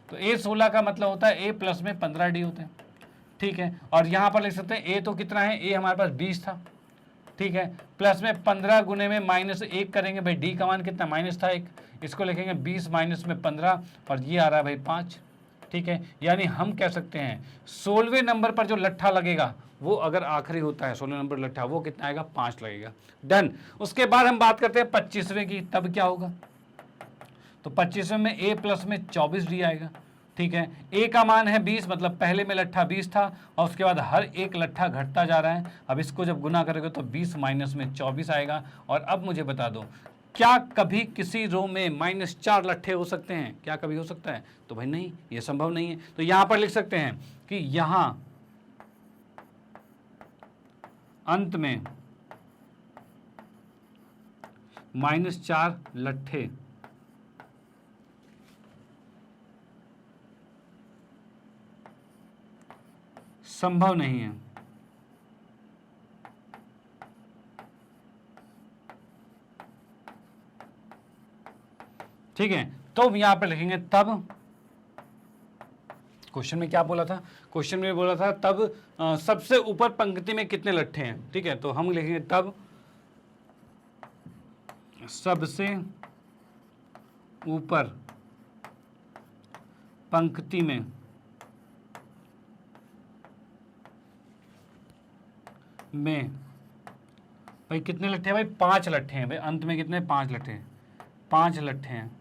तो a16 का मतलब होता है a प्लस में 15d होते हैं, ठीक है। और यहाँ पर लिख सकते हैं a तो कितना है, a हमारे पास 20 था, ठीक है, प्लस में 15 गुने में -1 करेंगे, भाई d का मान कितना माइनस था 1, इसको लिखेंगे 20 माइनस में 15, और ये आ रहा है भाई 5, ठीक है, यानी हम कह सकते हैं 16वें नंबर पर जो लट्ठा लगेगा वो अगर आखिरी होता है 16 नंबर लट्ठा, वो कितना आएगा 5 लगेगा। डन। उसके बाद हम बात करते हैं 25वें की, तब क्या होगा? तो 25वें में a प्लस में 24d आएगा। ठीक है, a का मान है 20, मतलब पहले में लट्ठा 20 था और उसके बाद हर एक लट्ठा घटता जा रहा है। अब इसको जब गुना करोगे तो 20 माइनस में 24 आएगा। और अब मुझे बता दो, क्या कभी किसी रो में -4 लट्ठे हो सकते हैं? क्या कभी हो सकता है? तो भाई नहीं, ये संभव नहीं है। तो यहां पर लिख सकते हैं कि यहां अंत में -4 लट्ठे संभव नहीं है। ठीक है, तो यहां पर लिखेंगे तब, क्वेश्चन में क्या बोला था? क्वेश्चन में बोला था तब सबसे ऊपर पंक्ति में कितने लट्ठे हैं। ठीक है, तो हम लिखेंगे तब सबसे ऊपर पंक्ति में भाई कितने लट्ठे हैं? भाई 5 लट्ठे हैं। भाई अंत में कितने? 5 लट्ठे हैं। 5 लट्ठे हैं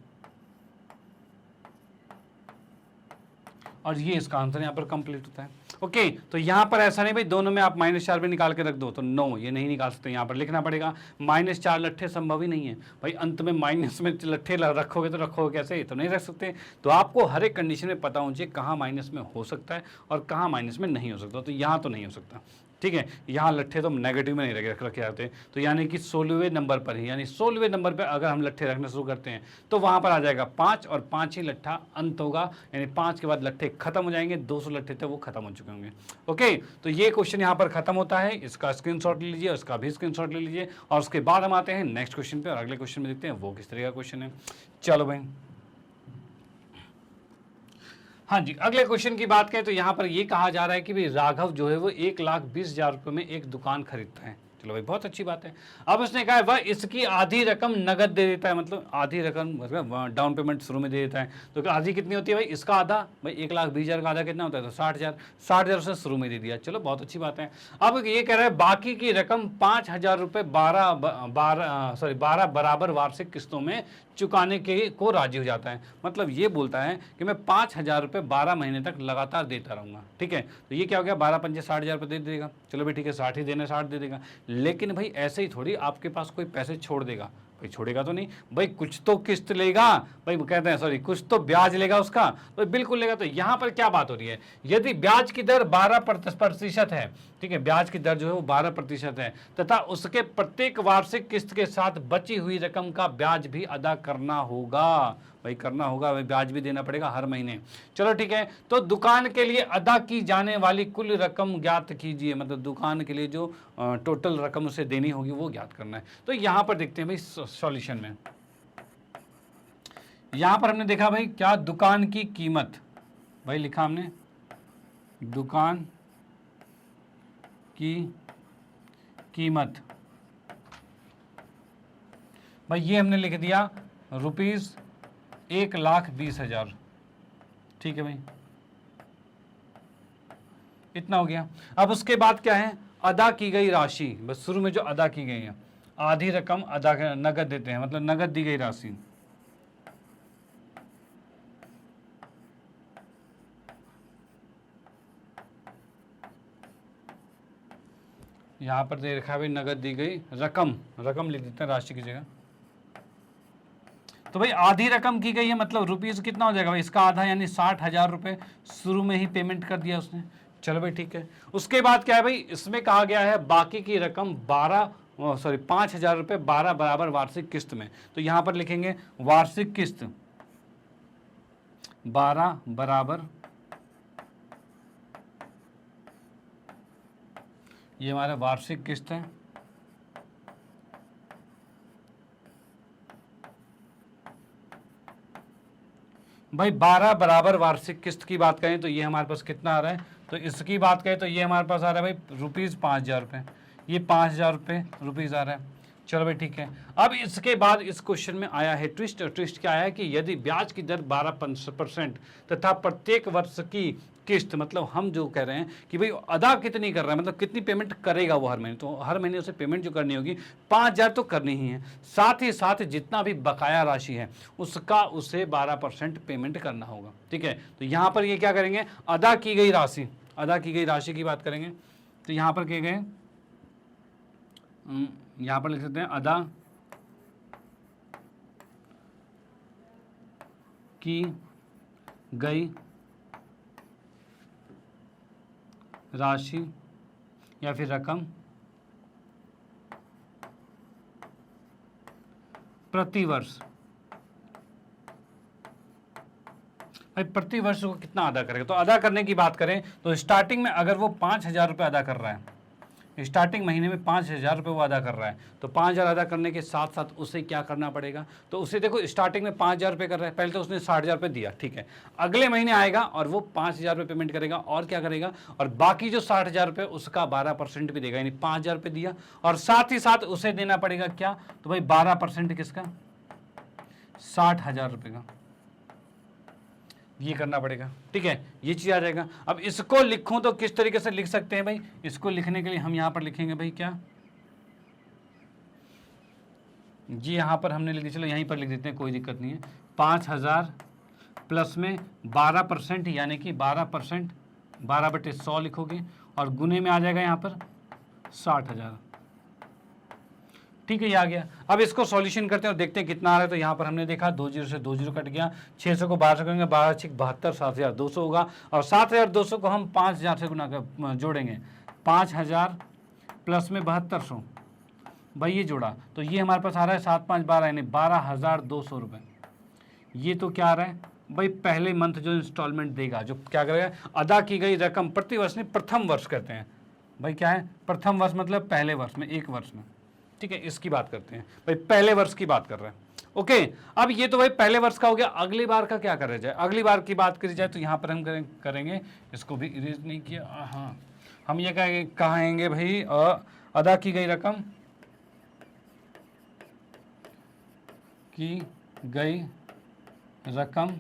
और ये इसका आंसर यहाँ पर कंप्लीट होता है। ओके, तो यहाँ पर ऐसा नहीं भाई दोनों में आप -4 भी निकाल के रख दो, तो नो, ये नहीं निकाल सकते। यहाँ पर लिखना पड़ेगा -4 लट्ठे संभव ही नहीं है। भाई अंत में माइनस में लट्ठे रखोगे तो रखोगे कैसे? तो नहीं रख सकते। तो आपको हर एक कंडीशन में पता होना चाहिए कहाँ माइनस में हो सकता है और कहाँ माइनस में नहीं हो सकता। तो यहाँ तो नहीं हो सकता। ठीक है, यहाँ लट्ठे तो नेगेटिव में नहीं रखे जाते। तो यानी कि 16वें नंबर पर ही, यानी 16वें नंबर पर अगर हम लट्ठे रखना शुरू करते हैं तो वहाँ पर आ जाएगा 5 और 5 ही लट्ठा अंत होगा, यानी 5 के बाद लट्ठे खत्म हो जाएंगे। 200 लट्ठे थे वो खत्म हो चुके होंगे। ओके, तो ये क्वेश्चन यहाँ पर खत्म होता है। इसका स्क्रीनशॉट ले लीजिए, उसका भी स्क्रीनशॉट ले लीजिए और उसके बाद हम आते हैं नेक्स्ट क्वेश्चन पे और अगले क्वेश्चन में देखते हैं वो किस तरह का क्वेश्चन है। चलो भाई, हाँ जी, अगले क्वेश्चन की बात करें तो यहाँ पर ये कहा जा रहा है कि भाई राघव जो है वो 1,20,000 रुपये में एक दुकान खरीदता है। चलो भाई, बहुत अच्छी बात है। अब उसने कहा है वह इसकी आधी रकम नगद दे देता है, मतलब आधी रकम मतलब डाउन पेमेंट शुरू में दे देता है। तो आधी कितनी होती है भाई? इसका आधा, भाई 1,20,000 का आधा कितना होता है? तो 60,000 उसने शुरू में दे दिया। चलो बहुत अच्छी बात है। अब ये कह रहा है बाकी की रकम 5,000 रुपये 12 बराबर वार्षिक किस्तों में चुकाने के को राजी हो जाता है। मतलब ये बोलता है कि मैं 5,000 रुपये 12 महीने तक लगातार देता रहूँगा। ठीक है, तो ये क्या हो गया? 12 पंजे 60,000 रुपये दे देगा। चलो भाई ठीक है, 60 ही देना, 60 दे देगा। लेकिन भाई ऐसे ही थोड़ी आपके पास कोई पैसे छोड़ देगा। भाई छोड़ेगा तो नहीं, भाई कुछ तो किस्त लेगा, भाई कहते हैं सॉरी कुछ तो ब्याज लेगा उसका, तो बिल्कुल लेगा। तो यहाँ पर क्या बात हो रही है? यदि ब्याज की दर 12% है, ठीक है, ब्याज की दर जो है वो 12% है तथा उसके प्रत्येक वार्षिक किस्त के साथ बची हुई रकम का ब्याज भी अदा करना होगा। भाई करना होगा, भाई ब्याज भी देना पड़ेगा हर महीने। चलो ठीक है, तो दुकान के लिए अदा की जाने वाली कुल रकम ज्ञात कीजिए, मतलब दुकान के लिए जो टोटल रकम उसे देनी होगी वो ज्ञात करना है। तो यहाँ पर देखते हैं भाई सॉल्यूशन में, यहाँ पर हमने देखा भाई क्या, दुकान की कीमत, भाई लिखा हमने दुकान की कीमत, भाई ये हमने लिख दिया ₹1,20,000। ठीक है भाई, इतना हो गया। अब उसके बाद क्या है? अदा की गई राशि, बस शुरू में जो अदा की गई है, आधी रकम अदा नगद देते हैं, मतलब नगद दी गई राशि। यहां पर दे रखा है भाई नगद दी गई रकम, रकम लिख देते हैं राशि की जगह। तो भाई आधी रकम की गई है, मतलब रुपीज कितना हो जाएगा भाई? इसका आधा यानी 60,000 रुपये शुरू में ही पेमेंट कर दिया उसने। चलो भाई ठीक है। उसके बाद क्या है भाई? इसमें कहा गया है बाकी की रकम 5,000 रुपये 12 बराबर वार्षिक किस्त में। तो यहां पर लिखेंगे वार्षिक किस्त 12 बराबर, ये हमारा वार्षिक किस्त है। भाई 12 बराबर वार्षिक किस्त की बात करें तो ये हमारे पास कितना आ रहा है? तो इसकी बात करें तो ये हमारे पास आ रहा है भाई ₹5,000। ये 5,000 रुपये रुपीज़ आ रहा है। चलो भाई ठीक है। अब इसके बाद इस क्वेश्चन में आया है ट्विस्ट, और ट्विस्ट क्या आया है कि यदि ब्याज की दर 12% तथा प्रत्येक वर्ष की किस्त, मतलब हम जो कह रहे हैं कि भाई अदा कितनी कर रहा है, मतलब कितनी पेमेंट करेगा वो हर महीने, तो हर महीने उसे पेमेंट जो करनी होगी 5,000 तो करनी ही है, साथ ही साथ जितना भी बकाया राशि है उसका उसे 12% पेमेंट करना होगा। ठीक है, तो यहाँ पर ये क्या करेंगे, अदा की गई राशि, अदा की गई राशि की बात करेंगे। तो यहाँ पर किए गए, यहाँ पर लिख सकते हैं अदा की गई राशि या फिर रकम प्रति वर्ष। भाई प्रति वर्ष वो कितना अदा करेगा, तो अदा करने की बात करें तो स्टार्टिंग में अगर वो 5,000 रुपये अदा कर रहा है, स्टार्टिंग महीने में 5,000 रुपये वो अदा कर रहा है, तो 5,000 अदा करने के साथ साथ उसे क्या करना पड़ेगा, तो उसे देखो स्टार्टिंग में 5,000 रुपये कर रहा है, पहले तो उसने 60,000 रुपये दिया, ठीक है, अगले महीने आएगा और वो 5,000 रुपये पेमेंट करेगा, और क्या करेगा, और बाकी जो 60,000 रुपये उसका 12% भी देगा, यानी 5,000 रुपये दिया, और साथ ही साथ उसे देना पड़ेगा क्या, तो भाई 12% किसका, 60,000 रुपये का, ये करना पड़ेगा। ठीक है, ये चीज आ जाएगा। अब इसको लिखूं तो किस तरीके से लिख सकते हैं भाई, इसको लिखने के लिए हम यहां पर लिखेंगे भाई क्या, जी यहां पर हमने लिख दिया, चलो यहीं पर लिख देते हैं, कोई दिक्कत नहीं है। 5,000 प्लस में 12%, यानी कि 12%, 12/100 लिखोगे, और गुने में आ जाएगा यहाँ पर 60,000। ठीक है, ये आ गया। अब इसको सॉल्यूशन करते हैं और देखते हैं कितना आ रहा है। तो यहाँ पर हमने देखा 2 जीरो से 2 जीरो कट गया, 600 को 12 से करेंगे, 12 6 72, 7,200 होगा, और 7,200 को हम 5,000 से गुना कर जोड़ेंगे, 5,000 प्लस में 7200, भाई ये जोड़ा तो ये हमारे पास आ रहा है 7 5 12, यानी 12,200 रुपये। ये तो क्या आ रहा है भाई, पहले मंथ जो इंस्टॉलमेंट देगा, जो क्या करेगा, अदा की गई रकम प्रति वर्ष नहीं, प्रथम वर्ष कहते हैं भाई, क्या है प्रथम वर्ष, मतलब पहले वर्ष में, एक वर्ष में। ठीक है, इसकी बात करते हैं भाई, पहले वर्ष की बात कर रहे हैं। ओके, अब ये तो भाई पहले वर्ष का हो गया, अगली बार का क्या करा जाए, अगली बार की बात करी जाए तो यहाँ पर हम करेंगे, इसको भी इरेज नहीं किया, हाँ हम ये कहेंगे भाई अदा की गई रकम, की गई रकम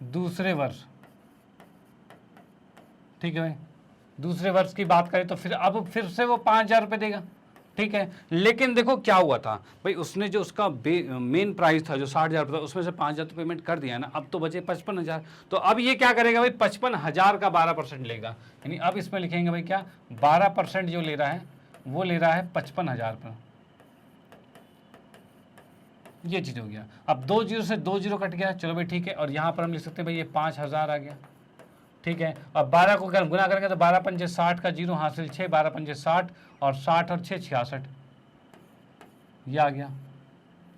दूसरे वर्ष। ठीक है भाई, दूसरे वर्ष की बात करें तो फिर अब फिर से वो 5,000 रुपये देगा। ठीक है, लेकिन देखो क्या हुआ था भाई, उसने जो उसका मेन प्राइस था जो 60,000 रुपये था, उसमें से 5,000 तो पेमेंट कर दिया ना, अब तो बचे 55,000। तो अब ये क्या करेगा भाई, 55,000 का 12% लेगा, यानी अब इसमें लिखेंगे भाई क्या, 12% जो ले रहा है वो ले रहा है 55,000 पर। ये चीज़ हो गया। अब 2 जीरो से 2 जीरो कट गया, चलो भाई ठीक है, और यहाँ पर हम लिख सकते हैं भाई ये 5,000 आ गया। ठीक है, अब 12 को अगर गुना करेंगे तो 12 पंजे 60 का जीरो हासिल 6, 12 पंजे 60, और 60 और 6 66, ये आ गया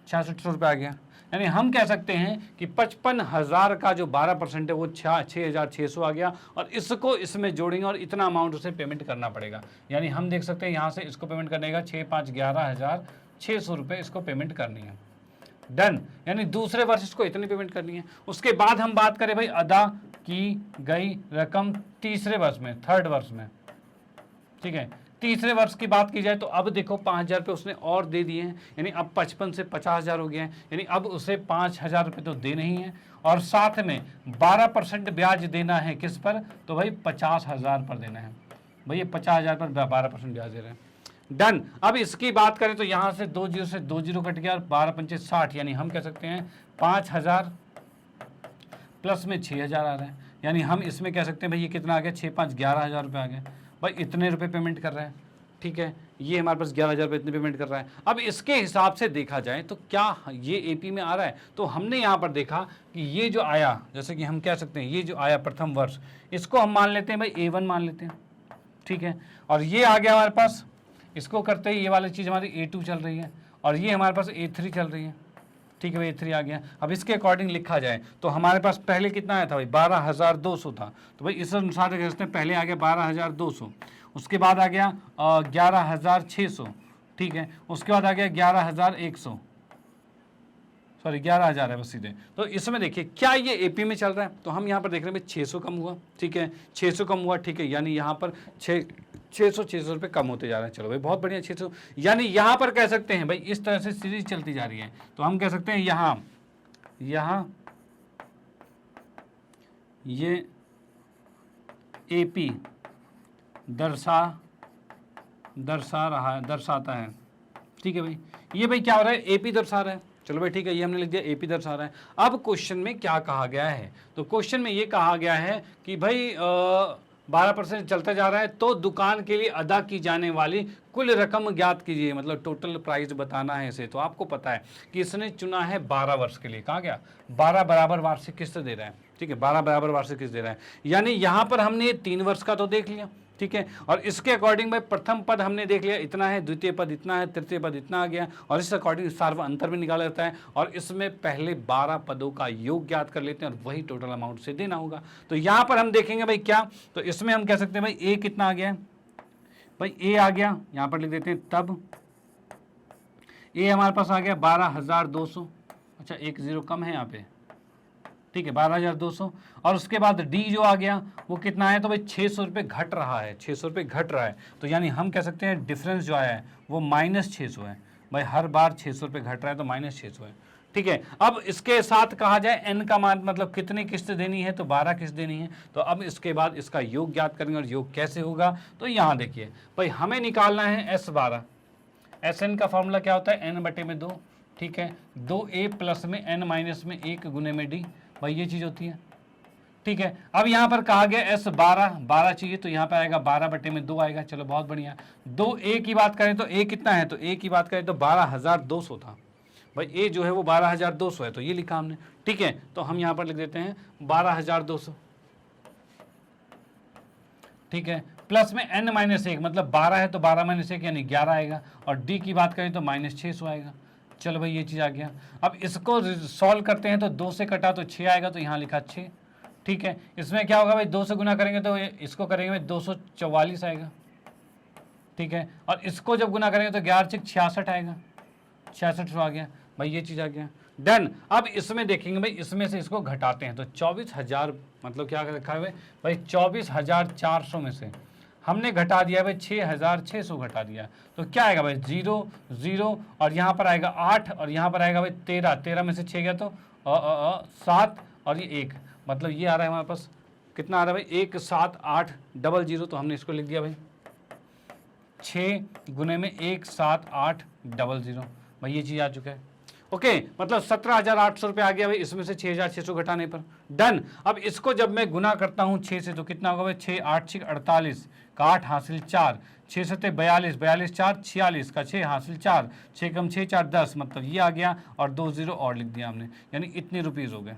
6600 रुपये आ गया। यानी हम कह सकते हैं कि 55,000 का जो 12% है वो 6,600 आ गया, और इसको इसमें जोड़ेंगे और इतना अमाउंट उसे पेमेंट करना पड़ेगा। यानी हम देख सकते हैं यहाँ से इसको पेमेंट करने का 6 5 11,600 रुपये इसको पेमेंट करनी है। डन, यानी दूसरे वर्ष इसको इतनी पेमेंट करनी है। उसके बाद हम बात करें भाई अदा की गई रकम तीसरे वर्ष में, थर्ड वर्ष में। ठीक है, तीसरे वर्ष की बात की जाए तो अब देखो 5,000 रुपये उसने और दे दिए हैं, यानी अब 55 से 50,000 हो गए हैं, यानी अब उसे 5,000 रुपये तो देने ही हैं, और साथ में 12% ब्याज देना है किस पर, तो भाई 50,000 पर देना है। भाई ये 50,000 पर 12% ब्याज दे रहे हैं। डन, अब इसकी बात करें तो यहाँ से 2 जीरो से 2 जीरो कट गया, और 12 पंचे 60, यानी हम कह सकते हैं 5,000 प्लस में 6,000 आ रहा है, यानी हम इसमें कह सकते हैं भाई ये कितना आ गया, 6 5 11,000 रुपये आ गया। भाई इतने रुपए पेमेंट कर रहा है। ठीक है, ये हमारे पास 11,000 रुपये इतने पेमेंट कर रहा है। अब इसके हिसाब से देखा जाए तो क्या ये एपी में आ रहा है, तो हमने यहाँ पर देखा कि ये जो आया, जैसे कि हम कह सकते हैं ये जो आया प्रथम वर्ष, इसको हम मान लेते हैं भाई A1 मान लेते हैं। ठीक है, और ये आ गया हमारे पास, इसको करते ही ये वाली चीज़ हमारी A2 चल रही है, और ये हमारे पास A3 चल रही है। ठीक है भाई, A3 आ गया। अब इसके अकॉर्डिंग लिखा जाए तो हमारे पास पहले कितना आया था भाई, 12,200 था, तो भाई इस अनुसार देख सकते हैं, पहले आ गया 12,200, उसके बाद आ गया 11,600। ठीक है, उसके बाद आ गया 11,100, सॉरी 11,000 है बस सीधे। तो इसमें देखिए क्या ये एपी में चल रहा है, तो हम यहाँ पर देख रहे हैं 600 कम हुआ, ठीक है 600 कम हुआ, ठीक है, यानी यहाँ पर 600 रुपये कम होते जा रहे हैं। चलो भाई बहुत बढ़िया 600, यानी यहाँ पर कह सकते हैं भाई इस तरह से सीरीज चलती जा रही है, तो हम कह सकते हैं यहाँ ये एपी दर्शाता है, ठीक है भाई। ये भाई क्या हो रहा है, एपी दर्शा रहा है। चलो भाई ठीक है, ये हमने लिख दिया एपी दर्शा रहा है। अब क्वेश्चन में क्या कहा गया है, तो क्वेश्चन में ये कहा गया है कि भाई 12% चलता जा रहा है, तो दुकान के लिए अदा की जाने वाली कुल रकम ज्ञात कीजिए, मतलब टोटल प्राइस बताना है इसे। तो आपको पता है कि इसने चुना है 12 वर्ष के लिए, कहा गया 12 बराबर वार्षिक किस्त दे रहा है, ठीक है 12 बराबर वार्षिक किस्त दे रहा है, यानी यहाँ पर हमने 3 वर्ष का तो देख लिया, ठीक है, और इसके अकॉर्डिंग भाई प्रथम पद हमने देख लिया इतना है, द्वितीय पद इतना है, तृतीय पद इतना आ गया, और इस अकॉर्डिंग सार्व अंतर भी निकाला जाता है, और इसमें पहले 12 पदों का योग ज्ञात कर लेते हैं और वही टोटल अमाउंट से देना होगा। तो यहाँ पर हम देखेंगे भाई क्या, तो इसमें हम कह सकते हैं भाई ए कितना आ गया है, भाई ए आ गया, यहाँ पर लिख देते हैं तब ए हमारे पास आ गया 12,200, अच्छा 1 0 कम है यहाँ पे, ठीक है 12,200, और उसके बाद डी जो आ गया वो कितना है, तो भाई 600 रुपये घट रहा है, 600 रुपये घट रहा है, तो यानी हम कह सकते हैं डिफरेंस जो आया है वो -600 है, भाई हर बार 600 रुपये घट रहा है तो -600 है, ठीक है। अब इसके साथ कहा जाए एन का मान मतलब कितनी किस्त देनी है, तो 12 किस्त देनी है, तो अब इसके बाद इसका योग ज्ञात करेंगे, और योग कैसे होगा, तो यहाँ देखिए भाई हमें निकालना है S12, SN का फॉर्मूला क्या होता है n/2, ठीक है 2a प्लस में n माइनस में 1 गुने में d, भाई ये चीज़ होती है, ठीक है। अब यहाँ पर कहा गया S12 चाहिए, तो यहाँ पर आएगा 12/2 आएगा, चलो बहुत बढ़िया। 2a की बात करें तो a कितना है, तो a की बात करें तो 12,200 था, भाई a जो है वो 12,200 है, तो ये लिखा हमने, ठीक है, तो हम यहाँ पर लिख देते हैं 12,200, ठीक है, प्लस में n-1 मतलब 12 है तो 12-1 यानी 11 आएगा, और d की बात करें तो -600 आएगा। चलो भाई ये चीज़ आ गया। अब इसको सॉल्व करते हैं तो 2 से कटा तो 6 आएगा, तो यहाँ लिखा 6, ठीक है। इसमें क्या होगा भाई 2 से गुना करेंगे तो इसको करेंगे भाई 244 आएगा, ठीक है, और इसको जब गुना करेंगे तो 11 × 66 आएगा, 66 आ गया, भाई ये चीज़ आ गया, डन। अब इसमें देखेंगे भाई इसमें से इसको घटाते हैं तो 24,000 मतलब क्या रखा है भाई 24,400 में से हमने घटा दिया भाई 6,600 घटा दिया, तो क्या आएगा भाई 0 0, और यहाँ पर आएगा 8, और यहाँ पर आएगा भाई 13 में से 6 गया तो 7, और ये 1, मतलब ये आ रहा है हमारे पास कितना आ रहा है भाई 17800, तो हमने इसको लिख दिया भाई 6 गुने में 17800, भाई ये चीज़ आ चुका है, ओके, मतलब 17,800 रुपये आ गया भाई इसमें से 6,600 घटाने पर, डन। अब इसको जब मैं गुना करता हूँ 6 से तो कितना होगा भाई 6 8 6 48 का 8 हासिल 4, 6 7 42 42 4 46 का 6 हासिल 4, 6 कम 6 4 10, मतलब ये आ गया, और 2 0 और लिख दिया हमने, यानी इतने रुपीज़ हो गए।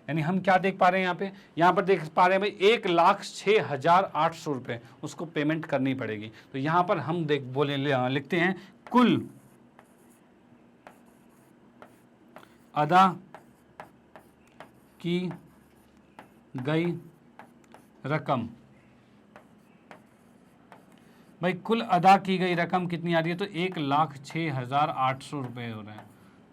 यानी हम क्या देख पा रहे हैं यहाँ पर देख पा रहे हैं भाई 1,06,800 रुपये उसको पेमेंट करनी पड़ेगी। तो यहाँ पर हम लिखते हैं कुल अदा की गई रकम, भाई कुल अदा की गई रकम कितनी आ रही है, तो 1,06,800 रुपये हो रहे हैं,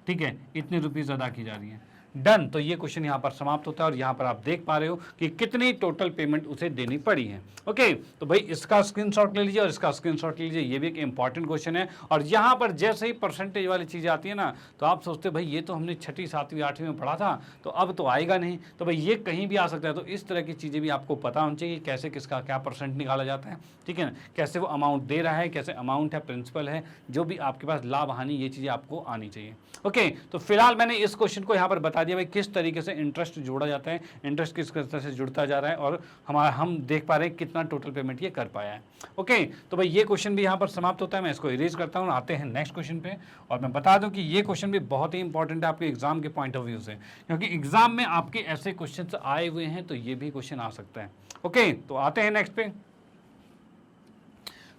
ठीक है, इतने रुपीज़ अदा की जा रही है, डन। तो ये क्वेश्चन यहाँ पर समाप्त होता है, और यहाँ पर आप देख पा रहे हो कि कितनी टोटल पेमेंट उसे देनी पड़ी है, ओके। तो भाई इसका स्क्रीनशॉट ले लीजिए और इसका स्क्रीनशॉट ले लीजिए, ये भी एक इंपॉर्टेंट क्वेश्चन है। और यहाँ पर जैसे ही परसेंटेज वाली चीज़ें आती है ना, तो आप सोचते भाई ये तो हमने 6वीं 7वीं 8वीं में पढ़ा था, तो अब तो आएगा नहीं, तो भाई ये कहीं भी आ सकता है। तो इस तरह की चीज़ें भी आपको पता होनी चाहिए, कैसे किसका क्या परसेंट निकाला जाता है, ठीक है ना, कैसे वो अमाउंट दे रहा है, कैसे अमाउंट है, प्रिंसिपल है, जो भी आपके पास लाभ हानि, ये चीज़ें आपको आनी चाहिए, ओके। तो फिलहाल मैंने इस क्वेश्चन को यहाँ पर बता दिया भाई किस तरीके से इंटरेस्ट जोड़ा जाता है, इंटरेस्ट किस तरह से जुड़ता जा रहा है, और हम देख पा रहे हैं कितना टोटल पेमेंट ये कर पाया है, ओके। तो भाई ये क्वेश्चन भी यहाँ पर समाप्त होता है, मैं इसको इरेज करता हूँ, आते हैं नेक्स्ट क्वेश्चन पे। और मैं बता दूं कि ये क्वेश्चन भी बहुत ही इंपॉर्टेंट है आपके एग्जाम के पॉइंट ऑफ व्यू से, क्योंकि एग्जाम में आपके ऐसे क्वेश्चन आए हुए हैं, तो ये भी क्वेश्चन आ सकता है, ओके। तो आते हैं नेक्स्ट पे।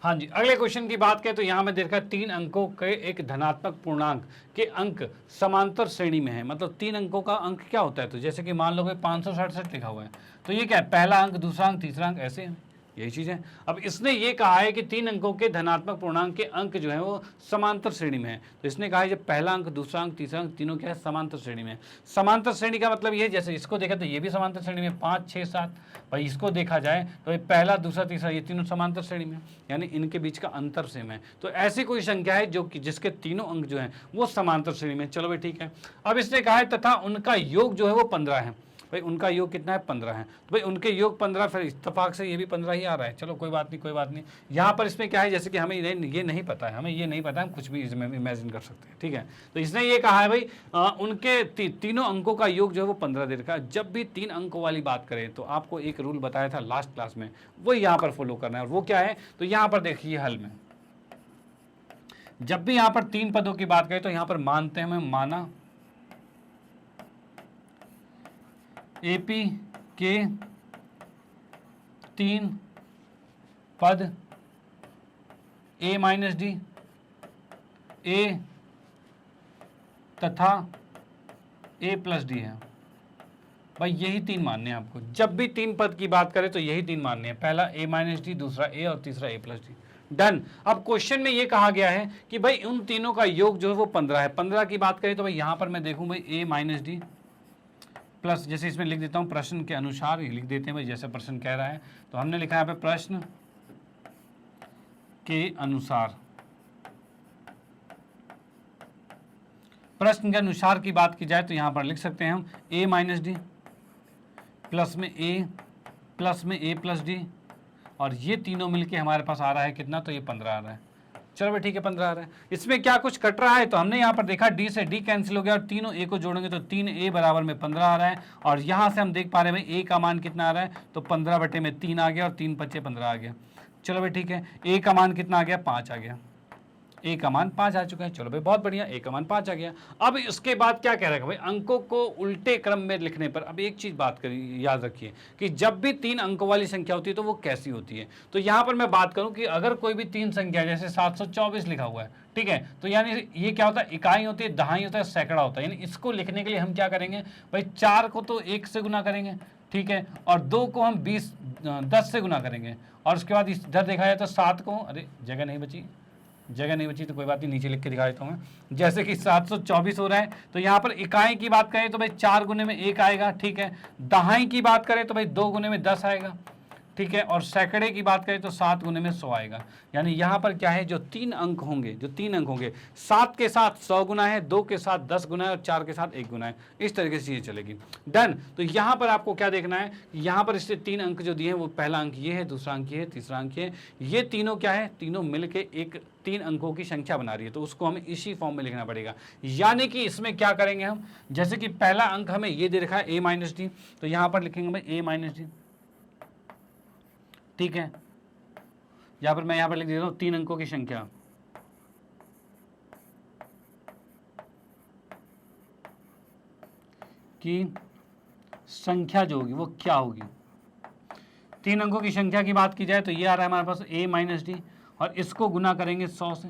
हाँ जी, अगले क्वेश्चन की बात करें तो यहाँ में देखा 3 अंकों के एक धनात्मक पूर्णांक के अंक समांतर श्रेणी में है, मतलब 3 अंकों का अंक क्या होता है, तो जैसे कि मान लो 567 लिखा हुआ है, तो ये क्या है, पहला अंक, दूसरा अंक, तीसरा अंक, ऐसे यही चीज़ है। अब इसने ये कहा है कि 3 अंकों के धनात्मक पूर्णांक के अंक जो है वो समांतर श्रेणी में है। तो इसने कहा है जब पहला अंक, दूसरा अंक, तीसरा अंक, तीनों क्या है, समांतर श्रेणी में है। समांतर श्रेणी का मतलब ये है, जैसे इसको देखा तो ये भी समांतर श्रेणी में 5, 6, 7। भाई इसको देखा जाए तो ये पहला, दूसरा, तीसरा, ये तीनों समांतर श्रेणी में, यानी इनके बीच का अंतर सेम है। तो ऐसी कोई संख्या है जो कि जिसके तीनों अंक जो है वो समांतर श्रेणी में। चलो भाई ठीक है। अब इसने कहा है तथा उनका योग जो है वो 15 है। भाई उनका योग कितना है, 15 है। तो भाई उनके योग 15, फिर इत्तेफाक से ये भी 15 ही आ रहा है। चलो कोई बात नहीं, कोई बात नहीं। यहाँ पर इसमें क्या है, जैसे कि हमें ये नहीं पता है, हमें ये नहीं पता है, हम कुछ भी इसमें इमेजिन कर सकते हैं, ठीक है। तो इसने ये कहा है भाई उनके तीनों अंकों का योग जो है वो 15 दे रखा है। जब भी 3 अंकों वाली बात करें तो आपको एक रूल बताया था लास्ट क्लास में, वो यहाँ पर फॉलो करना है। और वो क्या है, तो यहाँ पर देखिए हल में जब भी यहाँ पर 3 पदों की बात करें तो यहाँ पर मानते हैं, हमें माना एपी के 3 पद a माइनस डी, ए तथा a प्लस डी है। भाई यही 3 मानने हैं आपको। जब भी 3 पद की बात करें तो यही 3 मानने हैं, पहला a माइनस डी, दूसरा a और तीसरा a प्लस डी। डन। अब क्वेश्चन में ये कहा गया है कि भाई उन तीनों का योग जो है वो 15 है। 15 की बात करें तो भाई यहाँ पर मैं देखूँ भाई a माइनस डी प्लस, जैसे इसमें लिख देता हूँ प्रश्न के अनुसार, ही लिख देते हैं भाई जैसे प्रश्न कह रहा है। तो हमने लिखा है यहाँ पे प्रश्न के अनुसार। प्रश्न के अनुसार की बात की जाए तो यहाँ पर लिख सकते हैं हम a माइनस डी प्लस में a प्लस डी, और ये तीनों मिलके हमारे पास आ रहा है कितना, तो ये 15 आ रहा है। चलो भाई ठीक है, 15 आ रहा है। इसमें क्या कुछ कट रहा है, तो हमने यहाँ पर देखा d से d कैंसिल हो गया और तीनों a को जोड़ेंगे तो 3a बराबर में 15 आ रहा है। और यहाँ से हम देख पा रहे हैं भाई a का मान कितना आ रहा है, तो 15/3 आ गया और 3 × 5 = 15 आ गया। चलो भाई ठीक है, a का मान कितना आ गया, 5 आ गया। a का मान 5 आ चुका है। चलो भाई बहुत बढ़िया, a का मान 5 आ गया। अब इसके बाद क्या कह रहा है भाई, अंकों को उल्टे क्रम में लिखने पर। अब एक चीज बात करिए, याद रखिए कि जब भी 3 अंकों वाली संख्या होती है तो वो कैसी होती है। तो यहाँ पर मैं बात करूं कि अगर कोई भी 3 संख्या, जैसे 724 लिखा हुआ है, ठीक है, तो यानी ये क्या होता है, इकाई होती है, दहाई होता है, सैकड़ा होता है। यानी इसको लिखने के लिए हम क्या करेंगे भाई, 4 को तो 1 से गुना करेंगे, ठीक है, और 2 को हम 10 से गुना करेंगे। और उसके बाद इधर देखा जाए तो 7 को, अरे जगह नहीं बची तो कोई बात नहीं, नीचे लिख के दिखा देता हूँ मैं। जैसे कि 724 हो रहा है, तो यहाँ पर इकाई की बात करें तो भाई 4 गुने में 1 आएगा, ठीक है। दहाई की बात करें तो भाई 2 गुने में 10 आएगा, ठीक है। और सैकड़े की बात करें तो 7 गुने में 100 आएगा। यानी यहाँ पर क्या है, जो 3 अंक होंगे, 7 के साथ 100 गुना है, 2 के साथ 10 गुना है और 4 के साथ 1 गुना है। इस तरीके से ये चलेगी। डन। तो यहाँ पर आपको क्या देखना है, यहाँ पर इससे 3 अंक जो दिए हैं वो पहला अंक ये है, दूसरा अंक ये है, तीसरा अंक ये है। ये तीनों क्या है, तीनों मिलके एक 3 अंकों की संख्या बना रही है। तो उसको हमें इसी फॉर्म में लिखना पड़ेगा। यानी कि इसमें क्या करेंगे हम, जैसे कि पहला अंक हमें ये दे रखा है a माइनस डी, तो यहाँ पर लिखेंगे भाई a माइनस डी, ठीक है। यहाँ पर मैं यहाँ पर लिख देता हूँ 3 अंकों की संख्या, की संख्या जो होगी वो क्या होगी। 3 अंकों की संख्या की बात की जाए तो ये आ रहा है हमारे पास a माइनस डी, और इसको गुना करेंगे 100 से,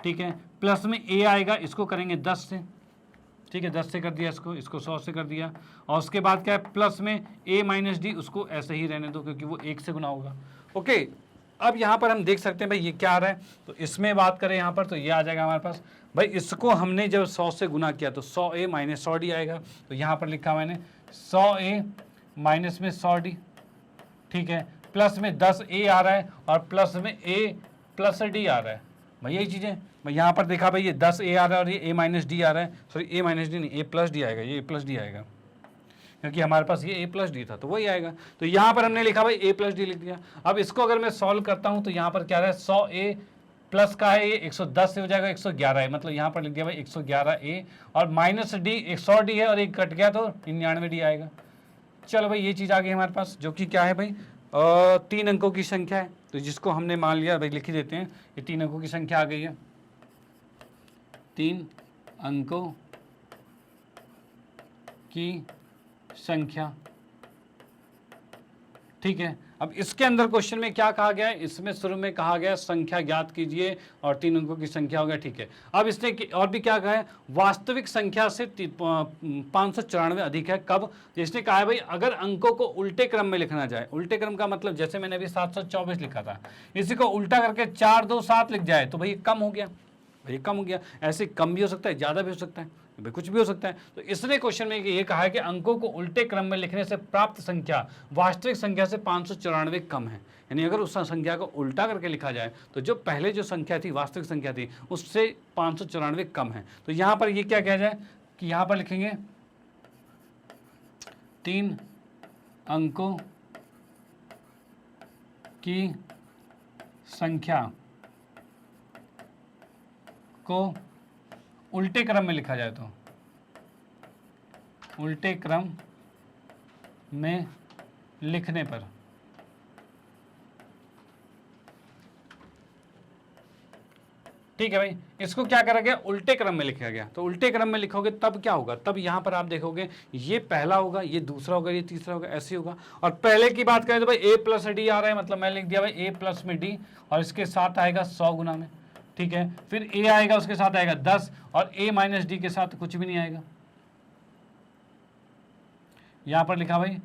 ठीक है। प्लस में a आएगा, इसको करेंगे 10 से, ठीक है, 10 से कर दिया, इसको 100 से कर दिया। और उसके बाद क्या है, प्लस में a माइनस डी, उसको ऐसे ही रहने दो क्योंकि वो 1 से गुना होगा। ओके, अब यहाँ पर हम देख सकते हैं भाई ये क्या आ रहा है, तो इसमें बात करें यहाँ पर तो ये आ जाएगा हमारे पास भाई, इसको हमने जब 100 से गुना किया तो 100a माइनस 100d आएगा। तो यहाँ पर लिखा मैंने 100a माइनस में 100d, ठीक है, प्लस में 10a आ रहा है और प्लस में a प्लस d आ रहा है। भाई यही चीज़ें मैं यहाँ पर देखा भाई, ये 10a आ रहा है और ये a माइनस डी आ रहा है, सॉरी a माइनस डी नहीं, a प्लस डी आएगा, ये a प्लस डी आएगा क्योंकि हमारे पास ये a प्लस डी था तो वही आएगा। तो यहाँ पर हमने लिखा भाई a प्लस डी लिख दिया। अब इसको अगर मैं सॉल्व करता हूँ तो यहाँ पर क्या रहा है, 100a प्लस का है ये 110 से हो जाएगा 111 है, मतलब यहाँ पर लिख दिया भाई 111a, और माइनस डी 100d है और एक कट गया तो 99d आएगा। चलो भाई ये चीज़ आ गई हमारे पास, जो कि क्या है भाई 3 अंकों की संख्या है। तो जिसको हमने मान लिया भाई, लिख ही देते हैं, ये 3 अंकों की संख्या आ गई है, 3 अंकों की संख्या, ठीक है। अब इसके अंदर क्वेश्चन में क्या कहा गया है, इसमें शुरू में कहा गया संख्या ज्ञात कीजिए और 3 अंकों की संख्या हो गया, ठीक है। अब इसने और भी क्या कहा है, वास्तविक संख्या से 594 अधिक है, कब? इसने कहा है भाई अगर अंकों को उल्टे क्रम में लिखना जाए, उल्टे क्रम का मतलब जैसे मैंने अभी 724 लिखा था, इसी को उल्टा करके 4 2 7 लिख जाए तो भाई कम हो गया, भाई कम हो गया। ऐसे कम भी हो सकता है, ज़्यादा भी हो सकता है, भाई कुछ भी हो सकता है। तो इसने क्वेश्चन में ये कहा है कि अंकों को उल्टे क्रम में लिखने से प्राप्त संख्या वास्तविक संख्या से 594 कम है। यानी अगर उस संख्या को उल्टा करके लिखा जाए तो जो पहले जो संख्या थी, वास्तविक संख्या थी, उससे 594 कम है। तो यहाँ पर ये क्या किया जाए कि यहाँ पर लिखेंगे 3 अंकों की संख्या को उल्टे क्रम में लिखा जाए, तो उल्टे क्रम में लिखने पर ठीक है भाई, इसको क्या करा गया, उल्टे क्रम में लिखा गया। तो उल्टे क्रम में लिखोगे तब क्या होगा, तब यहां पर आप देखोगे ये पहला होगा, ये दूसरा होगा, ये तीसरा होगा, ऐसे होगा। और पहले की बात करें तो भाई a प्लस डी आ रहा है, मतलब मैं लिख दिया भाई a प्लस में डी और इसके साथ आएगा 100 गुना में, ठीक है। फिर a आएगा, उसके साथ आएगा 10 और a माइनस डी के साथ कुछ भी नहीं आएगा। यहां पर लिखा भाई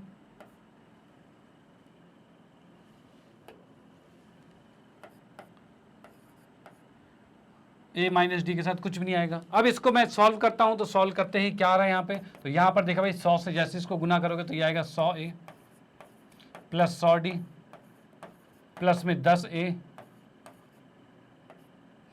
a माइनस डी के साथ कुछ भी नहीं आएगा। अब इसको मैं सॉल्व करता हूं, तो सॉल्व करते ही क्या आ रहा है यहाँ पे, तो यहाँ पर देखा भाई 100 से जैसे इसको गुना करोगे तो ये आएगा 100a प्लस 100d प्लस में 10a,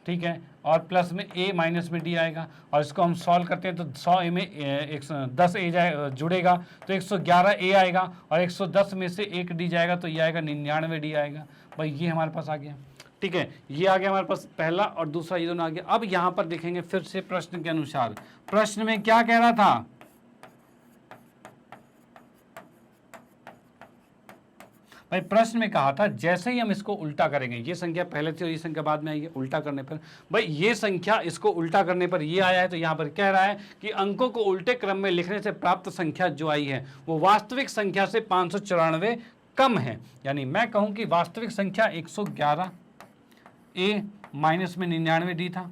ठीक है, और प्लस में a माइनस में d आएगा। और इसको हम सॉल्व करते हैं तो 100a में 10a जाए जुड़ेगा तो 111a आएगा और 110 में से 1 d जाएगा तो ये आएगा 99d आएगा। भाई ये हमारे पास आ गया, ठीक है, ये आ गया हमारे पास पहला और दूसरा, ये दोनों आ गया। अब यहाँ पर देखेंगे फिर से प्रश्न के अनुसार, प्रश्न में क्या कह रहा था, भाई प्रश्न में कहा था जैसे ही हम इसको उल्टा करेंगे, ये संख्या पहले थी और ये संख्या बाद में आई है, उल्टा करने पर भाई ये संख्या इसको उल्टा करने पर ये आया है। तो यहाँ पर कह रहा है कि अंकों को उल्टे क्रम में लिखने से प्राप्त संख्या जो आई है वो वास्तविक संख्या से 594 कम है। यानी मैं कहूँ कि वास्तविक संख्या 111 a माइनस में 99d था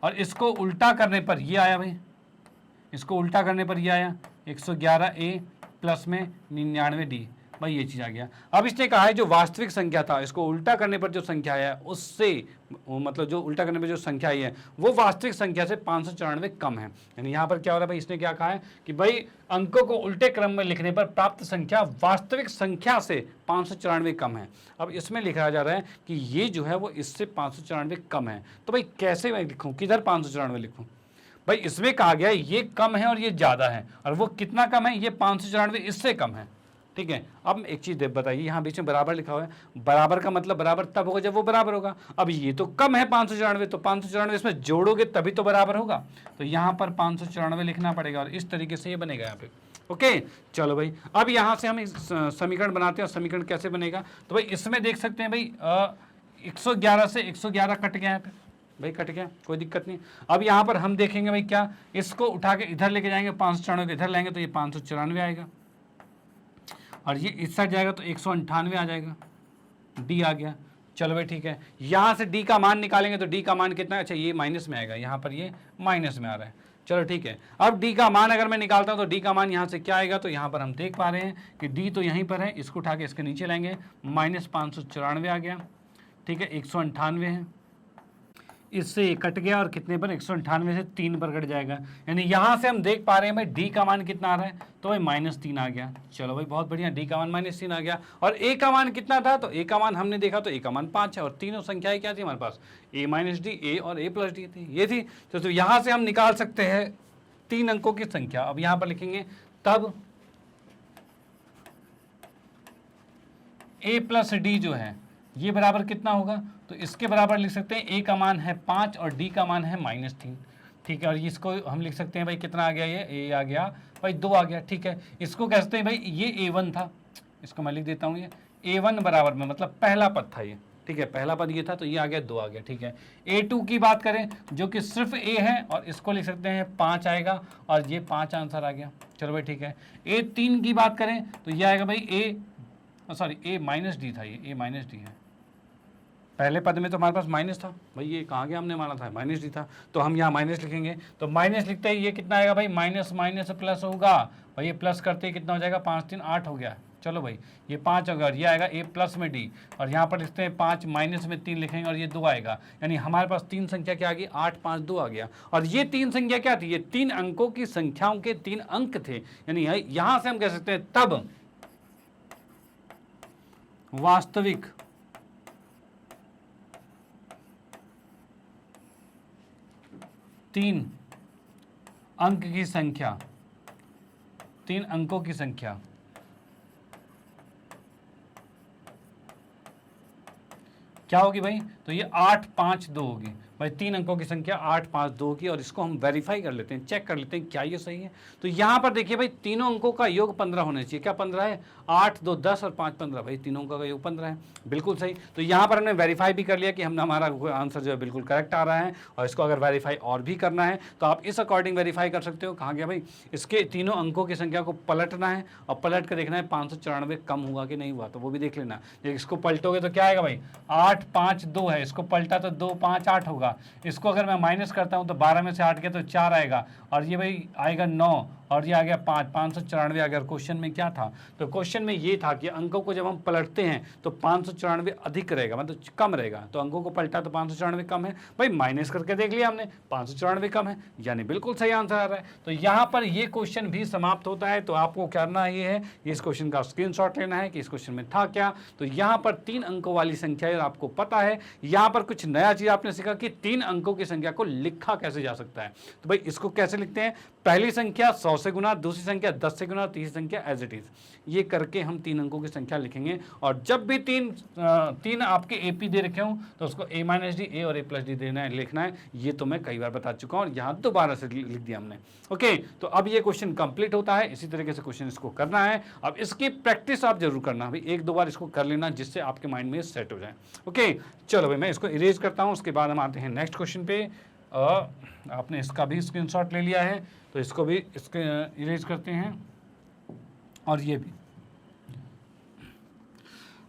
और इसको उल्टा करने पर ये आया भाई, इसको उल्टा करने पर ये आया 111a प्लस में 99d, भाई ये चीज़ आ गया। अब इसने कहा है जो वास्तविक संख्या था, इसको उल्टा करने पर जो संख्या है उससे मतलब जो उल्टा करने पर जो संख्या आई है वो वास्तविक संख्या से 594 कम है। यानी यहाँ पर क्या हो रहा है भाई, इसने क्या कहा है कि भाई अंकों को उल्टे क्रम में लिखने पर प्राप्त संख्या वास्तविक संख्या से 594 कम है। अब इसमें लिखा जा रहा है कि ये जो है वो इससे 594 कम है। तो भाई कैसे मैं लिखूँ, किधर 594 लिखूँ? भाई इसमें कहा गया है ये कम है और ये ज़्यादा है, और वो कितना कम है, ये 594 इससे कम है, ठीक है। अब एक चीज़ बताइए, यहाँ बीच में बराबर लिखा हुआ है, बराबर का मतलब बराबर तब होगा जब वो बराबर होगा। अब ये तो कम है 594, तो 594 इसमें जोड़ोगे तभी तो बराबर होगा, तो यहाँ पर 594 लिखना पड़ेगा और इस तरीके से ये बनेगा यहाँ पे। ओके चलो भाई, अब यहाँ से हम समीकरण बनाते हैं। समीकरण कैसे बनेगा, तो भाई इसमें देख सकते हैं भाई 111 से 111 कट गया यहाँ पे, भाई कट गया, कोई दिक्कत नहीं। अब यहाँ पर हम देखेंगे भाई क्या, इसको उठा के इधर लेके जाएंगे, 594 इधर लेंगे तो ये 594 आएगा और ये इस साइड जाएगा तो 198 आ जाएगा, डी आ गया। चलो भाई ठीक है, यहाँ से डी का मान निकालेंगे तो डी का मान कितना है, अच्छा ये माइनस में आएगा, यहाँ पर ये माइनस में आ रहा है। चलो ठीक है, अब डी का मान अगर मैं निकालता हूँ तो डी का मान यहाँ से क्या आएगा, तो यहाँ पर हम देख पा रहे हैं कि डी तो यहीं पर है, इसको उठा के इसके नीचे लाएंगे, माइनस 594 आ गया, ठीक है, 198 है, इससे ये कट गया और कितने पर, 198 से 3 पर कट जाएगा। यानी यहाँ से हम देख पा रहे हैं भाई डी का मान कितना आ रहा है, तो भाई -3 आ गया। चलो भाई बहुत बढ़िया, डी का मान -3 आ गया। और ए का मान कितना था, तो ए का मान हमने देखा तो ए का मान 5 है और तीनों संख्याएं क्या थी हमारे पास, a माइनस डी, ए और a प्लस डी थी, ये थी। तो यहाँ से हम निकाल सकते हैं 3 अंकों की संख्या। अब यहाँ पर लिखेंगे तब a प्लस डी जो है ये बराबर कितना होगा, तो इसके बराबर लिख सकते हैं a का मान है 5 और d का मान है -3, ठीक है। और इसको हम लिख सकते हैं भाई कितना आ गया, ये a आ गया भाई 2 आ गया, ठीक है। इसको कह सकते हैं भाई ये a1 था, इसको मैं लिख देता हूँ, ये a1 बराबर में मतलब पहला पद था ये, ठीक है, पहला पद ये था तो ये आ गया 2 आ गया, ठीक है। a2 की बात करें जो कि सिर्फ a है और इसको लिख सकते हैं 5 आएगा और ये 5 आंसर आ गया। चलो भाई ठीक है। a3 की बात करें तो ये आएगा भाई सॉरी ए माइनस डी था, ये ए माइनस डी है। पहले पद में तो हमारे पास माइनस था भाई, ये कहाँ गया, हमने माना था माइनस डी था, तो हम यहाँ माइनस लिखेंगे। तो माइनस लिखते ही ये कितना आएगा भाई, माइनस माइनस प्लस होगा भाई, ये प्लस करते ही कितना हो जाएगा, 5 3 8 हो गया। चलो भाई ये 5 होगा और ये आएगा ए प्लस में डी, और यहाँ पर लिखते हैं 5 माइनस में 3 लिखेंगे और ये 2 आएगा। यानी हमारे पास 3 संख्या क्या आ गई, 8 5 2 आ गया। और ये 3 संख्या क्या थी, ये 3 अंकों की संख्याओं के 3 अंक थे। यानी यहां से हम कह सकते हैं तब वास्तविक तीन अंक की संख्या, 3 अंकों की संख्या क्या होगी भाई, तो ये 8 5 2 होगी भाई, 3 अंकों की संख्या 8 5 2 की। और इसको हम वेरीफाई कर लेते हैं, चेक कर लेते हैं क्या ये सही है। तो यहाँ पर देखिए भाई, तीनों अंकों का योग 15 होना चाहिए। क्या 15 है, 8 2 10 और 5 15 भाई, तीनों अंकों का योग 15 है, बिल्कुल सही। तो यहाँ पर हमने वेरीफाई भी कर लिया कि हमने हमारा आंसर जो है बिल्कुल करेक्ट आ रहा है। और इसको अगर वेरीफाई और भी करना है तो आप इस अकॉर्डिंग वेरीफाई कर सकते हो। कहाँ गया भाई, इसके तीनों अंकों की संख्या को पलटना है और पलट कर देखना है 594 कम हुआ कि नहीं हुआ, तो वो भी देख लेना। इसको पलटोगे तो क्या आएगा भाई, 8 5 2 है, इसको पलटा तो 2 5 8 होगा। इसको अगर मैं माइनस करता हूं तो 12 में से 8 गया तो 4 आएगा, और ये भाई आएगा 9, और ये आ गया 5 594 आ गया। क्वेश्चन में क्या था, तो क्वेश्चन में ये था कि अंकों को जब हम पलटते हैं तो 594 अधिक रहेगा, मतलब कम रहेगा। तो अंकों को पलटा तो 594 कम है भाई, माइनस करके देख लिया हमने, 594 कम है, यानी बिल्कुल सही आंसर आ रहा है। तो यहाँ पर ये क्वेश्चन भी समाप्त होता है। तो आपको करना ये है, इस क्वेश्चन का स्क्रीनशॉट लेना है कि इस क्वेश्चन में था क्या। तो यहाँ पर 3 अंकों वाली संख्या आपको पता है। यहाँ पर कुछ नया चीज आपने सीखा कि 3 अंकों की संख्या को लिखा कैसे जा सकता है। तो भाई इसको कैसे लिखते हैं, पहली संख्या 100 से गुना, दूसरी संख्या 10 से गुना, तीसरी संख्या एज इट इज, ये करके हम 3 अंकों की संख्या लिखेंगे। और जब भी तीन आपके एपी दे रखे हों तो उसको ए माइनस डी, ए और ए प्लस डी देना है, लिखना है। ये तो मैं कई बार बता चुका हूं और यहाँ दोबारा से लिख दिया हमने। ओके, तो अब ये क्वेश्चन कंप्लीट होता है। इसी तरीके से क्वेश्चन इसको करना है। अब इसकी प्रैक्टिस आप जरूर करना भाई, 1 2 बार इसको कर लेना, जिससे आपके माइंड में सेट हो जाए। ओके, चलो भाई मैं इसको इरेज करता हूँ, उसके बाद हम आते हैं नेक्स्ट क्वेश्चन पे। आपने इसका भी स्क्रीनशॉट ले लिया है तो इसको भी इसके इरेज करते हैं, और ये भी।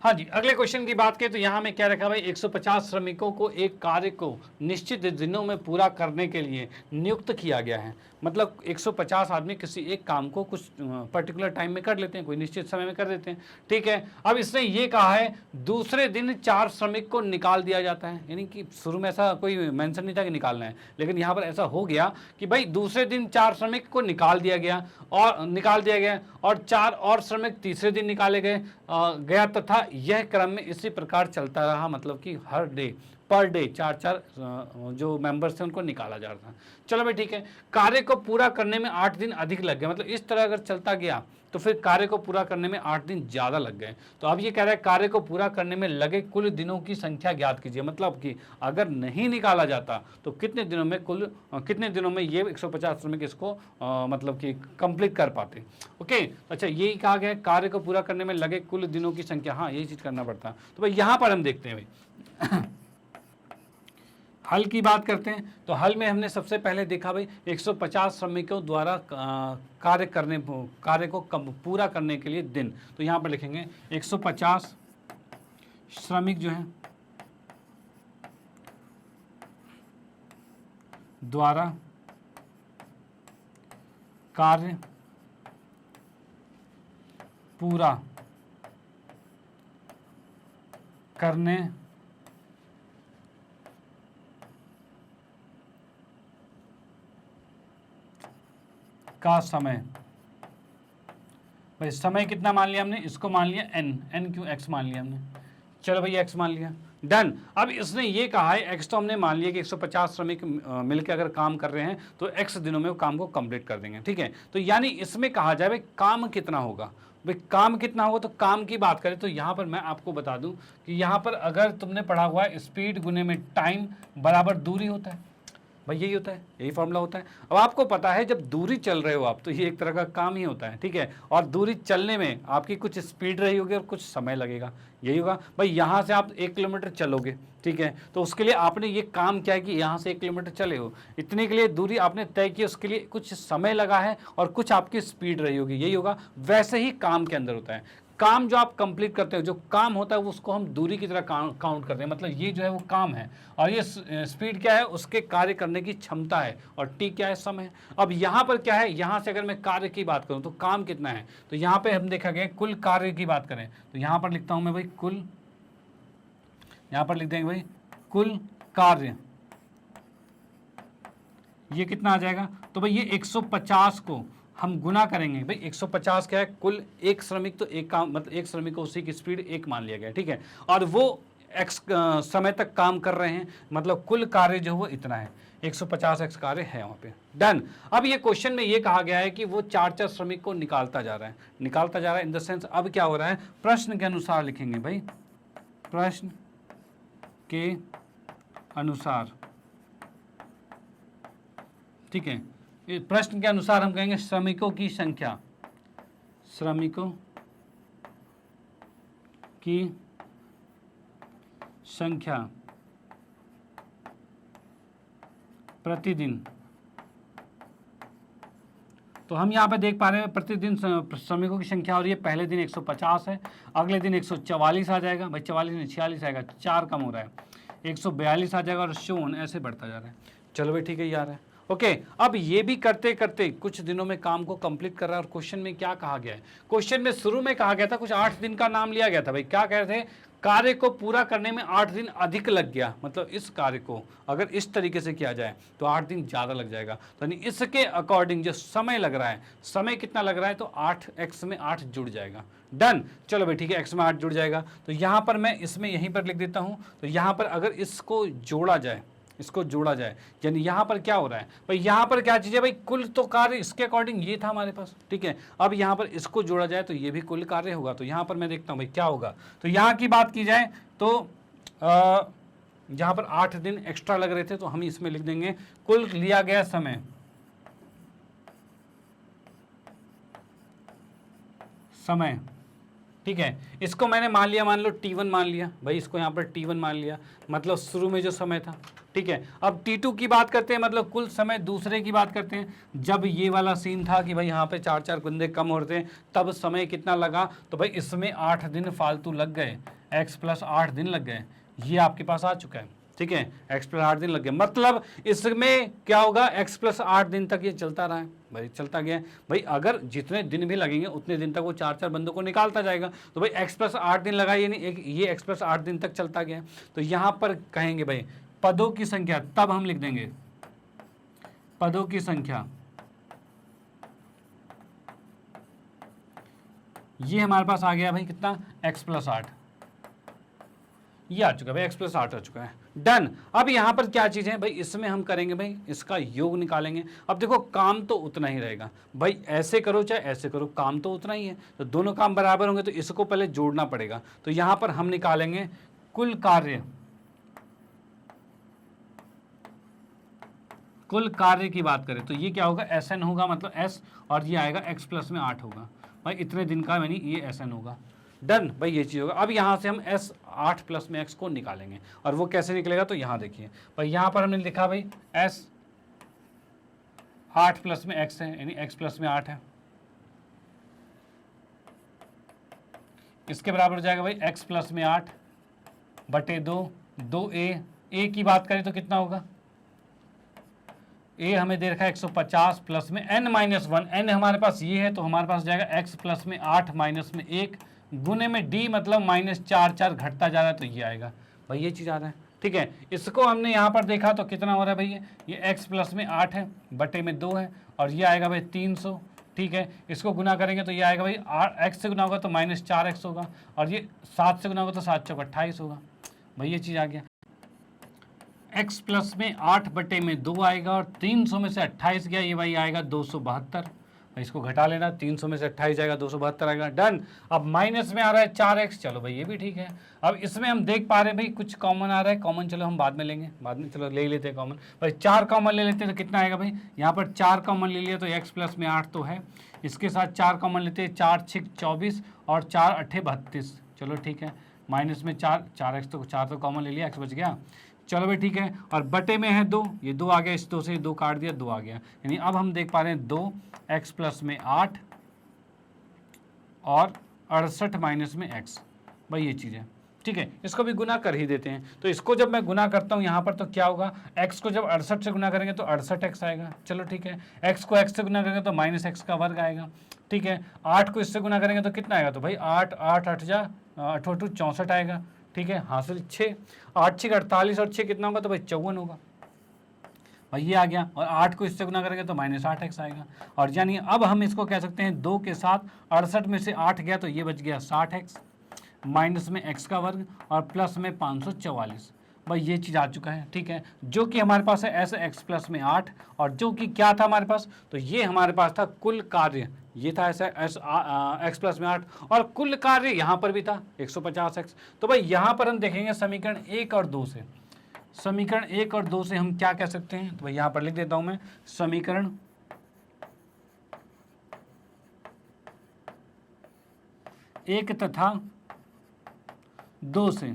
हाँ जी, अगले क्वेश्चन की बात करें तो यहाँ में क्या रखा भाई, 150 श्रमिकों को एक कार्य को निश्चित दिनों में पूरा करने के लिए नियुक्त किया गया है। मतलब 150 आदमी किसी एक काम को कुछ पर्टिकुलर टाइम में कर लेते हैं, कोई निश्चित समय में कर देते हैं, ठीक है। अब इसने ये कहा है दूसरे दिन 4 श्रमिक को निकाल दिया जाता है। यानी कि शुरू में ऐसा कोई मेंशन नहीं था कि निकालना है, लेकिन यहाँ पर ऐसा हो गया कि भाई दूसरे दिन 4 श्रमिक को निकाल दिया गया और 4 और श्रमिक तीसरे दिन निकाले गया तथा यह क्रम में इसी प्रकार चलता रहा। मतलब कि हर डे पर डे 4 जो मेंबर्स थे उनको निकाला जा रहा था। चलो भाई ठीक है, कार्य को पूरा करने में 8 दिन अधिक लग गए। मतलब इस तरह अगर चलता गया तो फिर कार्य को पूरा करने में 8 दिन ज़्यादा लग गए। तो अब ये कह रहा है कार्य को पूरा करने में लगे कुल दिनों की संख्या ज्ञात कीजिए। मतलब कि अगर नहीं निकाला जाता तो कितने दिनों में ये 150 श्रमिक इसको मतलब कि कंप्लीट कर पाते। ओके, अच्छा यही कहा गया है कार्य को पूरा करने में लगे कुल दिनों की संख्या। हाँ, यही चीज़ करना पड़ता। तो भाई यहाँ पर हम देखते हैं भाई हल की बात करते हैं। तो हल में हमने सबसे पहले देखा भाई 150 श्रमिकों द्वारा कार्य को पूरा करने के लिए दिन। तो यहाँ पर लिखेंगे 150 श्रमिक जो हैं द्वारा कार्य पूरा करने का समय। भाई समय कितना मान लिया हमने, इसको मान लिया n क्यों x मान लिया हमने। चलो भाई x मान लिया, डन। अब इसने ये कहा है x तो हमने मान लिया कि 150 श्रमिक मिलकर अगर काम कर रहे हैं तो x दिनों में वो काम को कंप्लीट कर देंगे, ठीक है। तो यानी इसमें कहा जाए भाई काम कितना होगा। भाई काम कितना होगा, तो काम की बात करें तो यहाँ पर मैं आपको बता दूं कि यहाँ पर अगर तुमने पढ़ा हुआ है स्पीड गुने में टाइम बराबर दूरी होता है। भाई यही होता है, यही फॉर्मूला होता है। अब आपको पता है जब दूरी चल रहे हो आप तो ये एक तरह का काम ही होता है, ठीक है। और दूरी चलने में आपकी कुछ स्पीड रही होगी और कुछ समय लगेगा, यही होगा। भाई यहाँ से आप 1 किलोमीटर चलोगे, ठीक है, तो उसके लिए आपने ये काम किया है कि यहाँ से 1 किलोमीटर चले हो, इतने के लिए दूरी आपने तय की, उसके लिए कुछ समय लगा है और कुछ आपकी स्पीड रही होगी, यही होगा। वैसे ही काम के अंदर होता है। काम जो आप कंप्लीट करते हो, जो काम होता है वो उसको हम दूरी की तरह काउंट करते हैं, मतलब ये जो है वो काम है, और ये स्पीड क्या है, उसके कार्य करने की क्षमता है, और टी क्या है, समय। अब यहाँ पर क्या है, यहाँ से अगर मैं कार्य की बात करूँ तो काम कितना है, तो यहाँ पे हम देखा गया कुल कार्य की बात करें तो यहाँ पर लिखता हूँ मैं भाई कुल, यहाँ पर लिख देंगे भाई कुल कार्य, ये कितना आ जाएगा, तो भाई ये 150 को हम गुना करेंगे। भाई 150 क्या है, कुल एक श्रमिक, तो एक काम मतलब एक श्रमिक को उसी की स्पीड एक मान लिया गया, ठीक है, और वो एक्स समय तक काम कर रहे हैं, मतलब कुल कार्य जो है वो इतना है, 150 एक्स कार्य है वहाँ पे। डन। अब ये क्वेश्चन में ये कहा गया है कि वो 4 श्रमिक को निकालता जा रहा है, इन द सेंस अब क्या हो रहा है, प्रश्न के अनुसार लिखेंगे भाई, प्रश्न के अनुसार, ठीक है, प्रश्न के अनुसार हम कहेंगे श्रमिकों की संख्या, श्रमिकों की संख्या प्रतिदिन। तो हम यहाँ पे देख पा रहे हैं प्रतिदिन श्रमिकों की संख्या, और ये पहले दिन 150 है, अगले दिन 144 आ जाएगा, भाई 44 नहीं 46 आएगा, 4 कम हो रहा है, 142 आ जाएगा, और शून ऐसे बढ़ता जा रहा है। चलो भाई ठीक है, यार है ओके। अब ये भी करते करते कुछ दिनों में काम को कंप्लीट कर रहा है, और क्वेश्चन में क्या कहा गया है, क्वेश्चन में शुरू में कहा गया था कुछ 8 दिन का नाम लिया गया था, भाई क्या कह रहे थे, कार्य को पूरा करने में 8 दिन अधिक लग गया, मतलब इस कार्य को अगर इस तरीके से किया जाए तो 8 दिन ज़्यादा लग जाएगा, तो यानी इसके अकॉर्डिंग जो समय लग रहा है, समय कितना लग रहा है, तो 8x में 8 जुड़ जाएगा। डन। चलो भाई ठीक है, x में 8 जुड़ जाएगा, तो यहाँ पर मैं इसमें यहीं पर लिख देता हूँ, तो यहाँ पर अगर इसको जोड़ा जाए, यानी यहाँ पर क्या हो रहा है भाई, यहाँ पर क्या चीज़ है भाई, कुल तो कार्य इसके अकॉर्डिंग ये था हमारे पास, ठीक है, अब यहाँ पर इसको जोड़ा जाए तो ये भी कुल कार्य होगा, तो यहाँ पर मैं देखता हूँ भाई क्या होगा, तो यहाँ की बात की जाए तो जहाँ पर 8 दिन एक्स्ट्रा लग रहे थे तो हम इसमें लिख देंगे कुल लिया गया समय, ठीक है, इसको मैंने मान लो T1 मान लिया भाई, इसको यहाँ पर T1 मान लिया, मतलब शुरू में जो समय था, ठीक है। अब T2 की बात करते हैं, मतलब कुल समय दूसरे की बात करते हैं, जब ये वाला सीन था कि भाई यहाँ पे 4 बंदे कम हो रहे थे तब समय कितना लगा, तो भाई इसमें 8 दिन फालतू लग गए, x + 8 दिन लग गए, ये आपके पास आ चुका है, ठीक है, x + 8 दिन लग गए, मतलब इसमें क्या होगा, x + 8 दिन तक ये चलता रहा है भाई, चलता गया भाई, अगर जितने दिन भी लगेंगे उतने दिन तक वो 4 बंदों को निकालता जाएगा, तो भाई x + 8 दिन लगा, ये नहीं ये x + 8 दिन तक चलता गया, तो यहाँ पर कहेंगे भाई पदों की संख्या, तब हम लिख देंगे पदों की संख्या, ये हमारे पास आ गया भाई कितना, x + 8, ये आ चुका है भाई, x + 8 आ चुका है। डन। अब यहाँ पर क्या चीज़ है भाई, इसमें हम करेंगे भाई इसका योग निकालेंगे। अब देखो काम तो उतना ही रहेगा भाई, ऐसे करो चाहे ऐसे करो काम तो उतना ही है, तो दोनों काम बराबर होंगे, तो इसको पहले जोड़ना पड़ेगा, तो यहाँ पर हम निकालेंगे कुल कार्य की बात करें तो ये क्या होगा, SN होगा, मतलब S, और ये आएगा x + में 8 होगा भाई, इतने दिन का यानी ये SN होगा। डन भाई, ये चीज़ होगा। अब यहाँ से हम S 8 + में x को निकालेंगे, और वो कैसे निकलेगा, तो यहाँ देखिए भाई, यहाँ पर हमने लिखा भाई S 8 + में x है, यानी x + में 8 है, इसके बराबर हो जाएगा भाई x + में 8 बटे 2a, a की बात करें तो कितना होगा, a हमें दे रखा है 150 प्लस में n - 1, n हमारे पास ये है, तो हमारे पास जाएगा x + में 8 माइनस में 1 गुने में d, मतलब -4 घटता जा रहा है, तो ये आएगा भाई, ये चीज़ आ रहा है, ठीक है। इसको हमने यहाँ पर देखा तो कितना हो रहा है भाई, ये x + में 8 है बटे में 2 है, और ये आएगा भाई 300, ठीक है। इसको गुना करेंगे तो ये आएगा भाई, x से गुना होगा तो -4x होगा, और ये 7 से गुना होगा तो 7 × 4 = 28 होगा भाई, ये चीज़ आ गया। x + में 8 बटे में 2 आएगा, और 300 में से 28 गया, ये भाई आएगा 272, इसको घटा लेना, 300 में से 28 जाएगा 272 आएगा। डन। अब माइनस में आ रहा है 4x, चलो भाई ये भी ठीक है। अब इसमें हम देख पा रहे हैं भाई कुछ कॉमन आ रहा है, कॉमन चलो हम बाद में लेंगे, बाद में चलो ले ही लेते हैं कॉमन भाई, 4 कॉमन ले लेते हैं तो कितना आएगा भाई, यहाँ पर 4 कॉमन ले लिया तो x + में 8 तो है, इसके साथ 4 कॉमन लेते हैं, 4 × 6 = 24 और 4 × 8 = 32, चलो ठीक है, माइनस में 4x तो 4 तो कॉमन ले लिया, x बच गया, चलो भाई ठीक है। और बटे में है 2, ये 2 आ गया, इस 2 से 2 काट दिया, 2 आ गया, यानी अब हम देख पा रहे हैं 2 x + में 8 और 68 माइनस में x, भाई ये चीज़ है, ठीक है। इसको भी गुना कर ही देते हैं, तो इसको जब मैं गुना करता हूँ यहाँ पर तो क्या होगा, x को जब 68 से गुना करेंगे तो 68x आएगा, चलो ठीक है। x को x से गुना करेंगे तो माइनस एक्स का वर्ग आएगा, ठीक है। 8 को इससे गुना करेंगे तो कितना आएगा, तो भाई 8 8 8 जा 8 8 64 आएगा, ठीक है। हासिल 6, 8 6 48 और 6 कितना होगा, तो भाई 54 होगा, भाई ये आ गया। और 8 को इससे गुना करेंगे तो माइनस 8x आएगा। और यानी अब हम इसको कह सकते हैं 2 के साथ 68 में से 8 गया तो ये बच गया 60x, माइनस में x का वर्ग और प्लस में 544, भाई ये चीज़ आ चुका है, ठीक है। जो कि हमारे पास है ऐसे x प्लस में 8, और जो कि क्या था हमारे पास, तो ये हमारे पास था कुल कार्य, ये था ऐसा x प्लस में 8, और कुल कार्य यहाँ पर भी था 150x। तो भाई यहाँ पर हम देखेंगे समीकरण 1 और 2 से, समीकरण 1 और 2 से हम क्या कह सकते हैं, तो भाई यहाँ पर लिख देता हूँ मैं, समीकरण 1 तथा 2 से,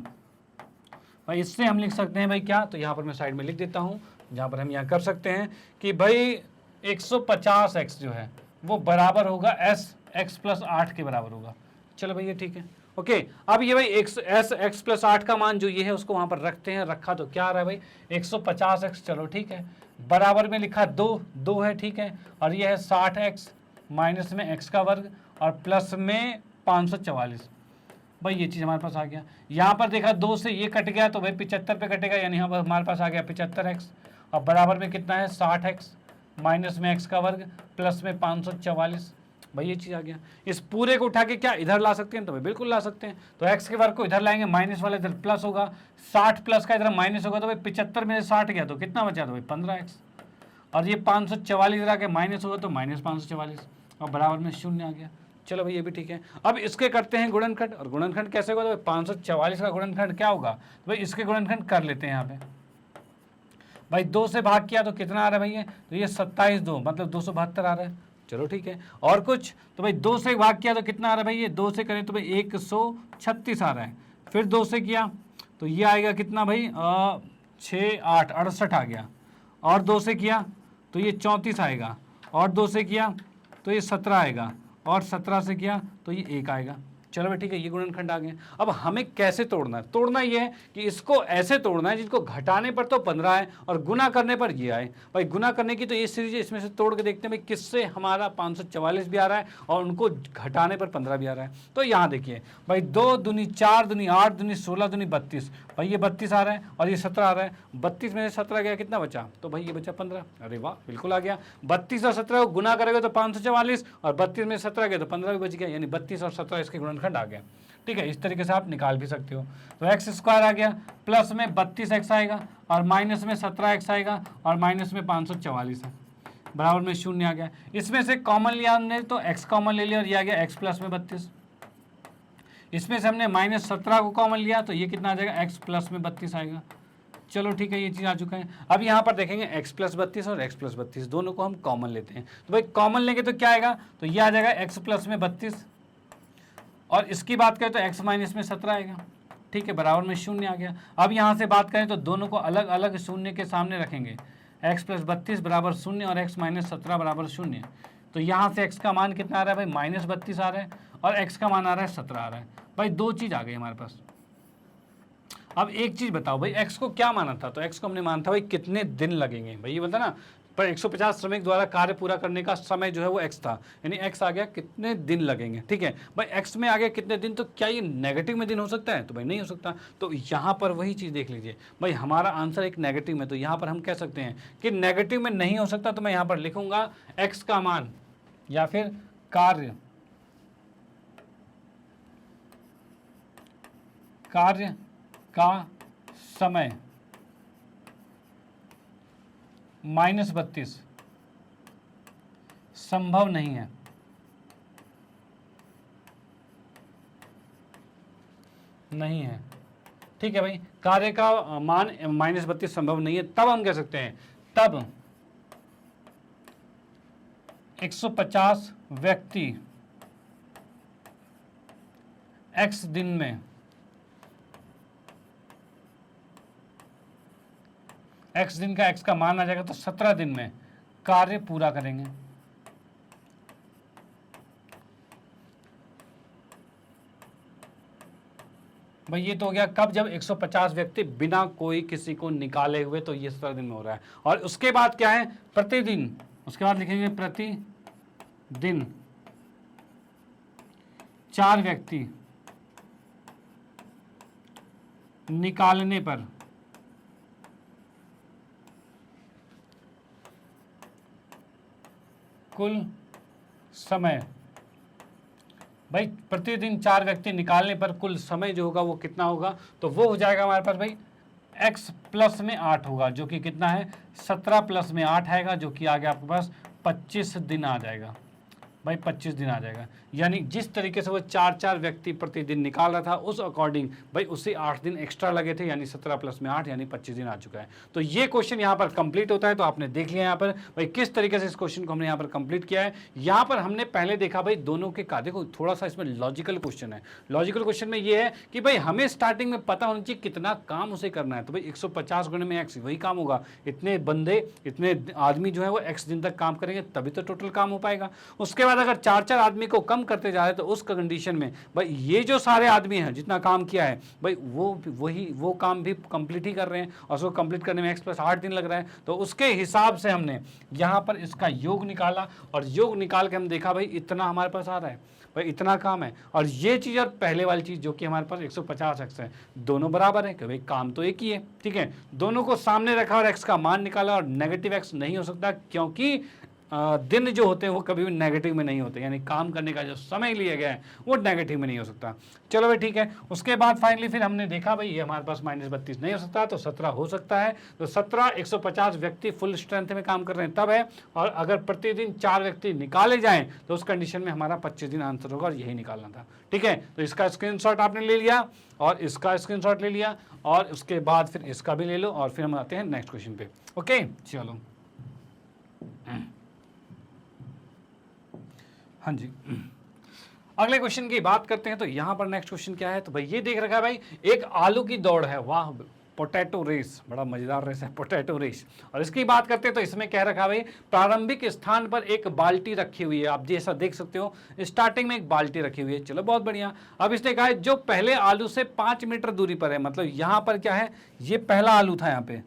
भाई इससे हम लिख सकते हैं भाई क्या, तो यहाँ पर मैं साइड में लिख देता हूँ, जहाँ पर हम यहाँ कर सकते हैं कि भाई 150x जो है वो बराबर होगा x प्लस 8 के बराबर होगा, चलो भाई ये ठीक है, ओके। अब ये भाई x प्लस 8 का मान जो ये है उसको वहाँ पर रखते हैं, रखा तो क्या आ रहा है भाई 150x, चलो ठीक है, बराबर में लिखा 2 है, ठीक है। और ये है 60x माइनस में x का वर्ग और प्लस में 544, भाई ये चीज़ हमारे पास आ गया। यहाँ पर देखा 2 से ये कट गया तो भाई 75 पे कटेगा, यानी यहाँ पर हमारे पास आ गया 75x, और बराबर में कितना है 60x माइनस में x का वर्ग प्लस में 544, भाई ये चीज़ आ गया। इस पूरे को उठा के क्या इधर ला सकते हैं, तो भाई बिल्कुल ला सकते हैं। तो x के वर्ग को इधर लाएंगे, माइनस वाला इधर प्लस होगा, 60 प्लस का इधर माइनस होगा, तो भाई 75 में से 60 गया तो कितना बचा, तो भाई 15x, और ये 544 इधर आके माइनस होगा तो माइनस 544, और बराबर में 0 आ गया, चलो भाई ये भी ठीक है। अब इसके करते हैं गुणनखंड, और गुणनखंड कैसे होगा, तो 544 का गुणनखंड क्या होगा, तो भाई इसके गुणनखंड कर लेते हैं यहाँ पे। भाई 2 से भाग किया तो कितना आ रहा है भैया, तो ये 27 2 मतलब 272 आ रहा है, चलो ठीक है। और कुछ, तो भाई 2 से भाग किया तो कितना आ रहा है भाई, ये 2 से करें तो भाई 136 आ रहा है। फिर 2 से किया तो ये आएगा कितना भाई 6 8 68 आ गया। और 2 से किया तो ये 34 आएगा, और 2 से किया तो ये 17 आएगा, और 17 से किया तो ये 1 आएगा, चलो भाई ठीक है, ये गुणनखंड आ गए। अब हमें कैसे तोड़ना है, तोड़ना ये है कि इसको ऐसे तोड़ना है जिसको घटाने पर तो 15 है और गुना करने पर ये आए। भाई गुना करने की तो ये सीरीज है, इसमें से तोड़ के देखते हैं भाई किससे हमारा 544 भी आ रहा है और उनको घटाने पर 15 भी आ रहा है। तो यहाँ देखिए भाई 2 दूनी 4 दूनी 8 दूनी 16 दूनी 32, भाई ये 32 आ रहा है और ये 17 आ रहा है, 32 में से 17 गया कितना बचा, तो भाई ये बचा 15, अरे वाह बिल्कुल आ गया। 32 और 17 को गुना करेगा तो 544, और 32 में 17 गया तो 15 भी बच गया, यानी 32 और 17 इसके गुणनखंड आ गया, ठीक है। इस तरीके से आप निकाल भी सकते हो। तो एक्स स्क्वायर आ गया, प्लस में 32x आएगा और माइनस में 17x आएगा और माइनस में 544 है, बराबर में 0 आ गया। इसमें से कॉमन लिया हमने तो x कॉमन ले लिया और ये आ गया x प्लस में 32। इसमें से हमने माइनस 17 को कॉमन लिया तो ये कितना आ जाएगा x प्लस में 32 आएगा, चलो ठीक है, ये चीज़ आ चुका है। अब यहाँ पर देखेंगे x प्लस 32 और x प्लस 32 दोनों को हम कॉमन लेते हैं, तो भाई कॉमन लेंगे तो क्या आएगा, तो ये आ जाएगा x प्लस में 32, और इसकी बात करें तो x माइनस में 17 आएगा, ठीक है, बराबर में 0 आ गया। अब यहाँ से बात करें तो दोनों को अलग अलग शून्य के सामने रखेंगे, x प्लस 32 बराबर 0 और x माइनस 17 बराबर 0। तो यहाँ से x का मान कितना आ रहा है भाई माइनस 32 आ रहा है और x का मान आ रहा है 17 आ रहा है, भाई 2 चीज़ आ गई हमारे पास। अब एक चीज़ बताओ भाई, x को क्या माना था, तो x को हमने माना था भाई कितने दिन लगेंगे, भाई ये बता ना, पर 150 श्रमिक द्वारा कार्य पूरा करने का समय जो है वो x था, यानी x आ गया कितने दिन लगेंगे, ठीक है भाई। x में आ गया कितने दिन, तो क्या ये नेगेटिव में दिन हो सकता है, तो भाई नहीं हो सकता। तो यहाँ पर वही चीज़ देख लीजिए भाई, हमारा आंसर एक नेगेटिव में, तो यहाँ पर हम कह सकते हैं कि नेगेटिव में नहीं हो सकता, तो मैं यहाँ पर लिखूंगा x का मान या फिर कार्य का समय -32 संभव नहीं है, नहीं है, ठीक है भाई। कार्य का मान -32 संभव नहीं है, तब हम कह सकते हैं, तब 150 व्यक्ति x दिन में x दिन का x का मान आ जाएगा तो 17 दिन में कार्य पूरा करेंगे। भाई ये तो हो गया कब, जब 150 व्यक्ति बिना कोई किसी को निकाले हुए, तो ये 17 दिन में हो रहा है। और उसके बाद क्या है, प्रतिदिन, उसके बाद लिखेंगे प्रतिदिन 4 व्यक्ति निकालने पर कुल समय, भाई प्रतिदिन 4 व्यक्ति निकालने पर कुल समय जो होगा वो कितना होगा, तो वो हो जाएगा हमारे पास भाई x प्लस में 8 होगा, जो कि कितना है 17 प्लस में 8 आएगा, जो कि आ गया आपके पास 25 दिन आ जाएगा भाई, 25 दिन आ जाएगा। यानी जिस तरीके से वो 4 व्यक्ति प्रतिदिन निकाल रहा था उस अकॉर्डिंग भाई उससे 8 दिन एक्स्ट्रा लगे थे, यानी 17 प्लस में 8 यानी 25 दिन आ चुका है। तो ये क्वेश्चन यहाँ पर कंप्लीट होता है। तो आपने देख लिया यहाँ पर भाई किस तरीके से इस क्वेश्चन को हमने यहाँ पर कंप्लीट किया है। यहाँ पर हमने पहले देखा भाई दोनों के का, देखो थोड़ा सा इसमें लॉजिकल क्वेश्चन है। लॉजिकल क्वेश्चन में ये है कि भाई हमें स्टार्टिंग में पता होना चाहिए कितना काम उसे करना है। तो भाई 150 गुणे में एक्स वही काम होगा, इतने बंदे इतने आदमी जो है वो एक्स दिन तक काम करेंगे तभी तो टोटल काम हो पाएगा। उसके बाद अगर 4 आदमी को कम करते जा रहे हैं तो उस कंडीशन में भाई ये जो सारे आदमी हैं जितना काम किया है भाई वो काम भी कंप्लीट ही कर रहे हैं, और उसको कंप्लीट करने में एक्स प्लस 8 दिन लग रहा है। तो उसके हिसाब से हमने यहाँ पर इसका योग निकाला, और योग निकाल के हम देखा भाई इतना हमारे पास आ रहा है, भाई इतना काम है। और ये चीज़ और पहले वाली चीज़ जो कि हमारे पास 150 एक्स है, दोनों बराबर है कि भाई काम तो एक ही है, ठीक है। दोनों को सामने रखा और एक्स का मान निकाला, और नेगेटिव एक्स नहीं हो सकता क्योंकि दिन जो होते हैं वो कभी भी नेगेटिव में नहीं होते, यानी काम करने का जो समय लिया गया है वो नेगेटिव में नहीं हो सकता। चलो भाई ठीक है। उसके बाद फाइनली फिर हमने देखा भाई ये हमारे पास -32 नहीं हो सकता, तो 17 हो सकता है। तो 17 150 व्यक्ति फुल स्ट्रेंथ में काम कर रहे हैं तब है, और अगर प्रतिदिन 4 व्यक्ति निकाले जाएं तो उस कंडीशन में हमारा 25 दिन आंसर होगा, और यही निकालना था, ठीक है। तो इसका स्क्रीनशॉट आपने ले लिया, और इसका स्क्रीनशॉट ले लिया, और उसके बाद फिर इसका भी ले लो, और फिर हम आते हैं नेक्स्ट क्वेश्चन पे। ओके चलो, हाँ जी, अगले क्वेश्चन की बात करते हैं। तो यहाँ पर नेक्स्ट क्वेश्चन क्या है, तो भाई ये देख रखा है भाई एक आलू की दौड़ है, वाह पोटैटो रेस, बड़ा मजेदार रेस है पोटैटो रेस। और इसकी बात करते हैं तो इसमें क्या रखा भाई, प्रारंभिक स्थान पर एक बाल्टी रखी हुई है, आप जैसा देख सकते हो स्टार्टिंग में एक बाल्टी रखी हुई है। चलो बहुत बढ़िया। अब इसने कहा है जो पहले आलू से 5 मीटर दूरी पर है, मतलब यहाँ पर क्या है, ये पहला आलू था, यहाँ पे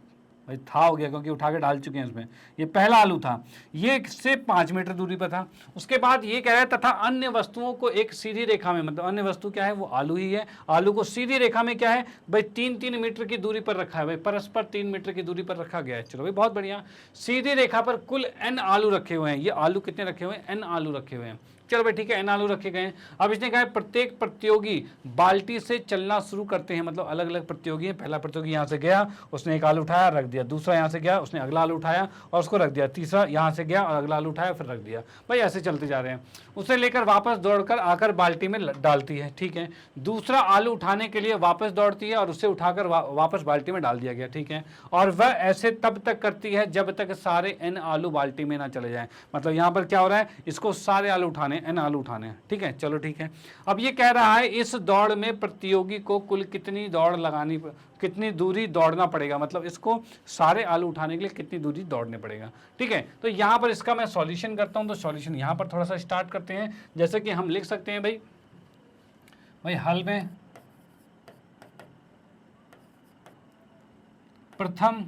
भाई था हो गया क्योंकि उठा के डाल चुके हैं इसमें, ये पहला आलू था, ये से 5 मीटर दूरी पर था। उसके बाद ये कह रहा है तथा अन्य वस्तुओं को एक सीधी रेखा में, मतलब अन्य वस्तु क्या है वो आलू ही है, आलू को सीधी रेखा में क्या है भाई 3-3 मीटर की दूरी पर रखा है, भाई परस्पर 3 मीटर की दूरी पर रखा गया है। चलो भाई बहुत बढ़िया। सीधी रेखा पर कुल n आलू रखे हुए हैं, ये आलू कितने रखे हुए हैं, n आलू रखे हुए हैं। चलो भाई ठीक है, n आलू रखे गए हैं। अब इसने कहा है प्रत्येक प्रतियोगी बाल्टी से चलना शुरू करते हैं, मतलब अलग अलग प्रतियोगी हैं। पहला प्रतियोगी यहाँ से गया, उसने एक आलू उठाया रख दिया, दूसरा यहाँ से गया उसने अगला आलू उठाया और उसको रख दिया, तीसरा यहाँ से गया और अगला आलू उठाया फिर रख दिया, भाई ऐसे चलते जा रहे हैं। उसे लेकर वापस दौड़कर आकर बाल्टी में डालती है, ठीक है। दूसरा आलू उठाने के लिए वापस दौड़ती है और उसे उठाकर वापस बाल्टी में डाल दिया गया, ठीक है। और वह ऐसे तब तक करती है जब तक सारे n आलू बाल्टी में ना चले जाएं, मतलब यहाँ पर क्या हो रहा है, इसको सारे आलू उठाने, n आलू उठाने हैं, ठीक है। चलो ठीक है। अब ये कह रहा है इस दौड़ में प्रतियोगी को कुल कितनी दौड़ लगानी, कितनी दूरी दौड़ना पड़ेगा, मतलब इसको सारे आलू उठाने के लिए कितनी दूरी दौड़ने पड़ेगा, ठीक है। तो यहाँ पर इसका मैं सॉल्यूशन करता हूँ, तो सॉल्यूशन यहाँ पर थोड़ा सा स्टार्ट करते हैं। जैसे कि हम लिख सकते हैं भाई हल में प्रथम,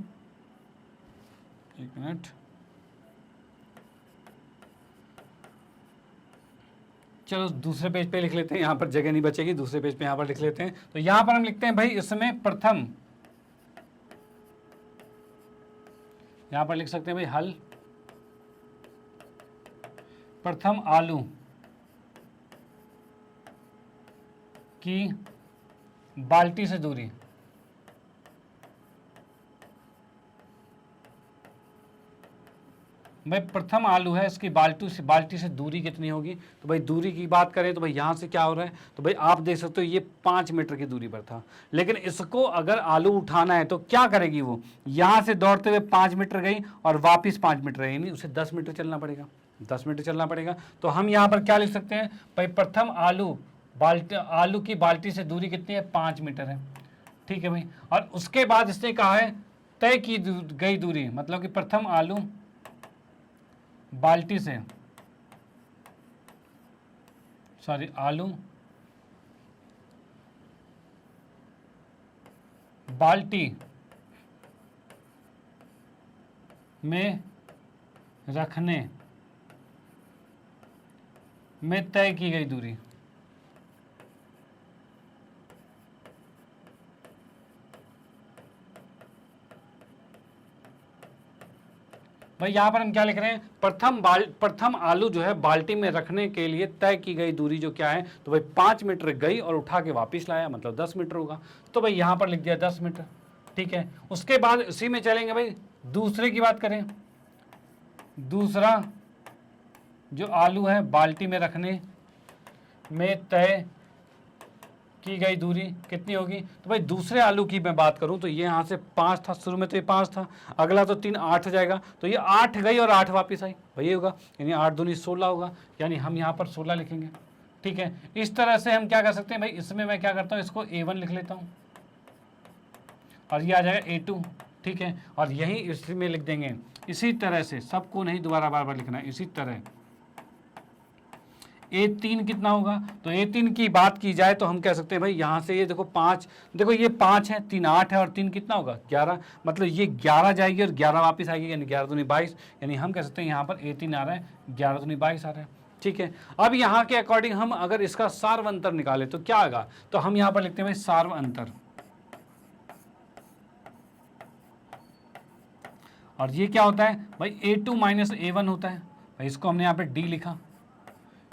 एक मिनट, चलो दूसरे पेज पे लिख लेते हैं, यहाँ पर जगह नहीं बचेगी, दूसरे पेज पे यहाँ पर लिख लेते हैं। तो यहाँ पर हम लिखते हैं भाई इसमें प्रथम, यहाँ पर लिख सकते हैं भाई हल प्रथम आलू की बाल्टी से दूरी, भाई प्रथम आलू है इसकी बाल्टी से दूरी कितनी होगी। तो भाई दूरी की बात करें तो भाई यहाँ से क्या हो रहा है, तो भाई आप देख सकते हो ये 5 मीटर की दूरी पर था, लेकिन इसको अगर आलू उठाना है तो क्या करेगी, वो यहाँ से दौड़ते हुए 5 मीटर गई और वापिस 5 मीटर गई, यानी उसे 10 मीटर चलना पड़ेगा, 10 मीटर चलना पड़ेगा। तो हम यहाँ पर क्या लिख सकते हैं भाई प्रथम आलू की बाल्टी से दूरी कितनी है, 5 मीटर है, ठीक है भाई। और उसके बाद इसने कहा है तय की गई दूरी, मतलब कि प्रथम आलू बाल्टी से, आलू बाल्टी में रखने में तय की गई दूरी। भाई यहां पर हम क्या लिख रहे हैं, प्रथम आलू जो है बाल्टी में रखने के लिए तय की गई दूरी जो क्या है, तो भाई 5 मीटर गई और उठा के वापस लाया, मतलब 10 मीटर होगा। तो भाई यहां पर लिख दिया 10 मीटर, ठीक है। उसके बाद इसी में चलेंगे भाई, दूसरे की बात करें, दूसरा जो आलू है बाल्टी में रखने में तय की गई दूरी कितनी होगी। तो भाई दूसरे आलू की मैं बात करूं तो ये यहाँ से 5 था, शुरू में तो ये 5 था, अगला तो 3 8 हो जाएगा, तो ये 8 गई और 8 वापस आई, वही होगा, यानी 8 दूनी 16 होगा, यानी हम यहाँ पर 16 लिखेंगे, ठीक है। इस तरह से हम क्या कर सकते हैं भाई, इसमें मैं क्या करता हूँ, इसको A1 लिख लेता हूँ और ये आ जाएगा A2, ठीक है। और यही इसी में लिख देंगे, इसी तरह से सबको नहीं दोबारा बार बार लिखना है, इसी तरह A3 कितना होगा। तो A3 की बात की जाए तो हम कह सकते हैं भाई यहाँ से ये देखो 5, देखो ये 5 है, 3 8 है और 3 कितना होगा 11, मतलब ये 11 जाएगी और 11 वापस आएगी, यानी 11 दूनी 22, यानी हम कह सकते हैं यहाँ पर A3 आ रहा है 11 दूनी 22 आ रहा है, ठीक है। अब यहाँ के अकॉर्डिंग हम अगर इसका सार्व अंतर निकाले तो क्या आएगा, तो हम यहाँ पर लिखते हैं भाई सार्व अंतर, और ये क्या होता है भाई A2 माइनस A1 होता है, भाई इसको हमने यहाँ पे D लिखा,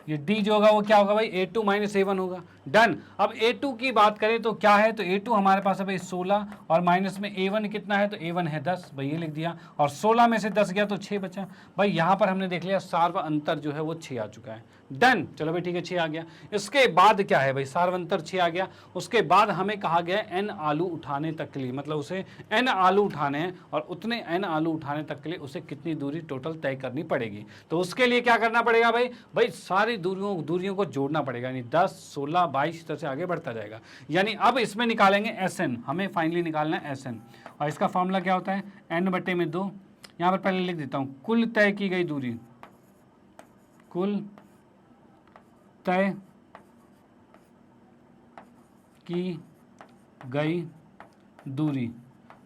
ये D जो होगा वो क्या होगा भाई A2 माइनस A1 होगा, डन। अब A2 की बात करें तो क्या है, तो A2 हमारे पास है भाई 16 और माइनस में A1 कितना है, तो A1 है 10, भाई ये लिख दिया, और 16 में से 10 गया तो 6 बचा, भाई यहाँ पर हमने देख लिया सार्व अंतर जो है वो 6 आ चुका है, डन। चलो भाई ठीक है 6 आ गया। इसके बाद क्या है भाई, सार्व अंतर 6 आ गया, उसके बाद हमें कहा गया n आलू उठाने तक के लिए, मतलब उसे n आलू उठाने हैं और उतने n आलू उठाने तक के लिए उसे कितनी दूरी टोटल तय करनी पड़ेगी। तो उसके लिए क्या करना पड़ेगा भाई सारी दूरियों को जोड़ना पड़ेगा, यानी 10 16 22 इस तरह से आगे बढ़ता जाएगा। यानी अब इसमें निकालेंगे Sn, हमें फाइनली निकालना है Sn, और इसका फॉर्मूला क्या होता है n/2। यहाँ पर पहले लिख देता हूँ, कुल तय की गई दूरी, कुल तय की गई दूरी,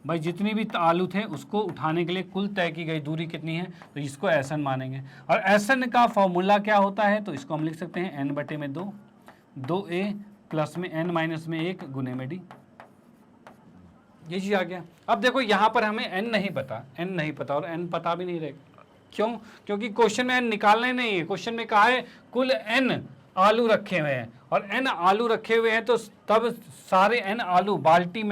भाई जितनी भी आलू थे उसको उठाने के लिए कुल तय की गई दूरी कितनी है, तो इसको Sn मानेंगे। और Sn का फॉर्मूला क्या होता है, तो इसको हम लिख सकते हैं n/2, 2a प्लस में n माइनस में 1 गुने में d, ये चीज आ गया। अब देखो यहाँ पर हमें n नहीं पता और n पता भी नहीं रहेगा, क्यों, क्योंकि क्वेश्चन में n निकालना ही नहीं है, क्वेश्चन में कहा है कुल n आलू रखे हुए हैं, और n आलू रखे हुए हैं तो तब सारे n आलू बाल्टी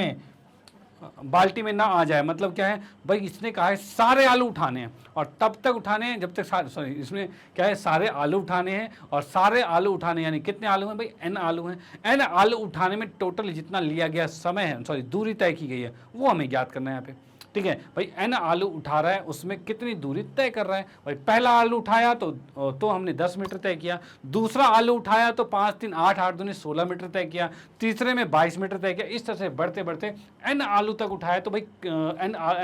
में ना आ जाए, मतलब क्या है भाई इसने कहा है सारे आलू उठाने हैं और तब तक उठाने हैं जब तक इसमें क्या है सारे आलू उठाने हैं, और सारे आलू उठाने यानी कितने आलू हैं भाई n आलू हैं, n आलू उठाने में टोटल जितना लिया गया समय है, दूरी तय की गई है वो हमें ज्ञात करना है यहाँ पे, ठीक है। भाई n आलू उठा रहा है उसमें कितनी दूरी तय कर रहा है, भाई पहला आलू उठाया तो हमने 10 मीटर तय किया, दूसरा आलू उठाया तो 5 3 8 8 दूनी 16 मीटर तय किया, तीसरे में 22 मीटर तय किया, इस तरह से बढ़ते बढ़ते n आलू तक उठाया, तो भाई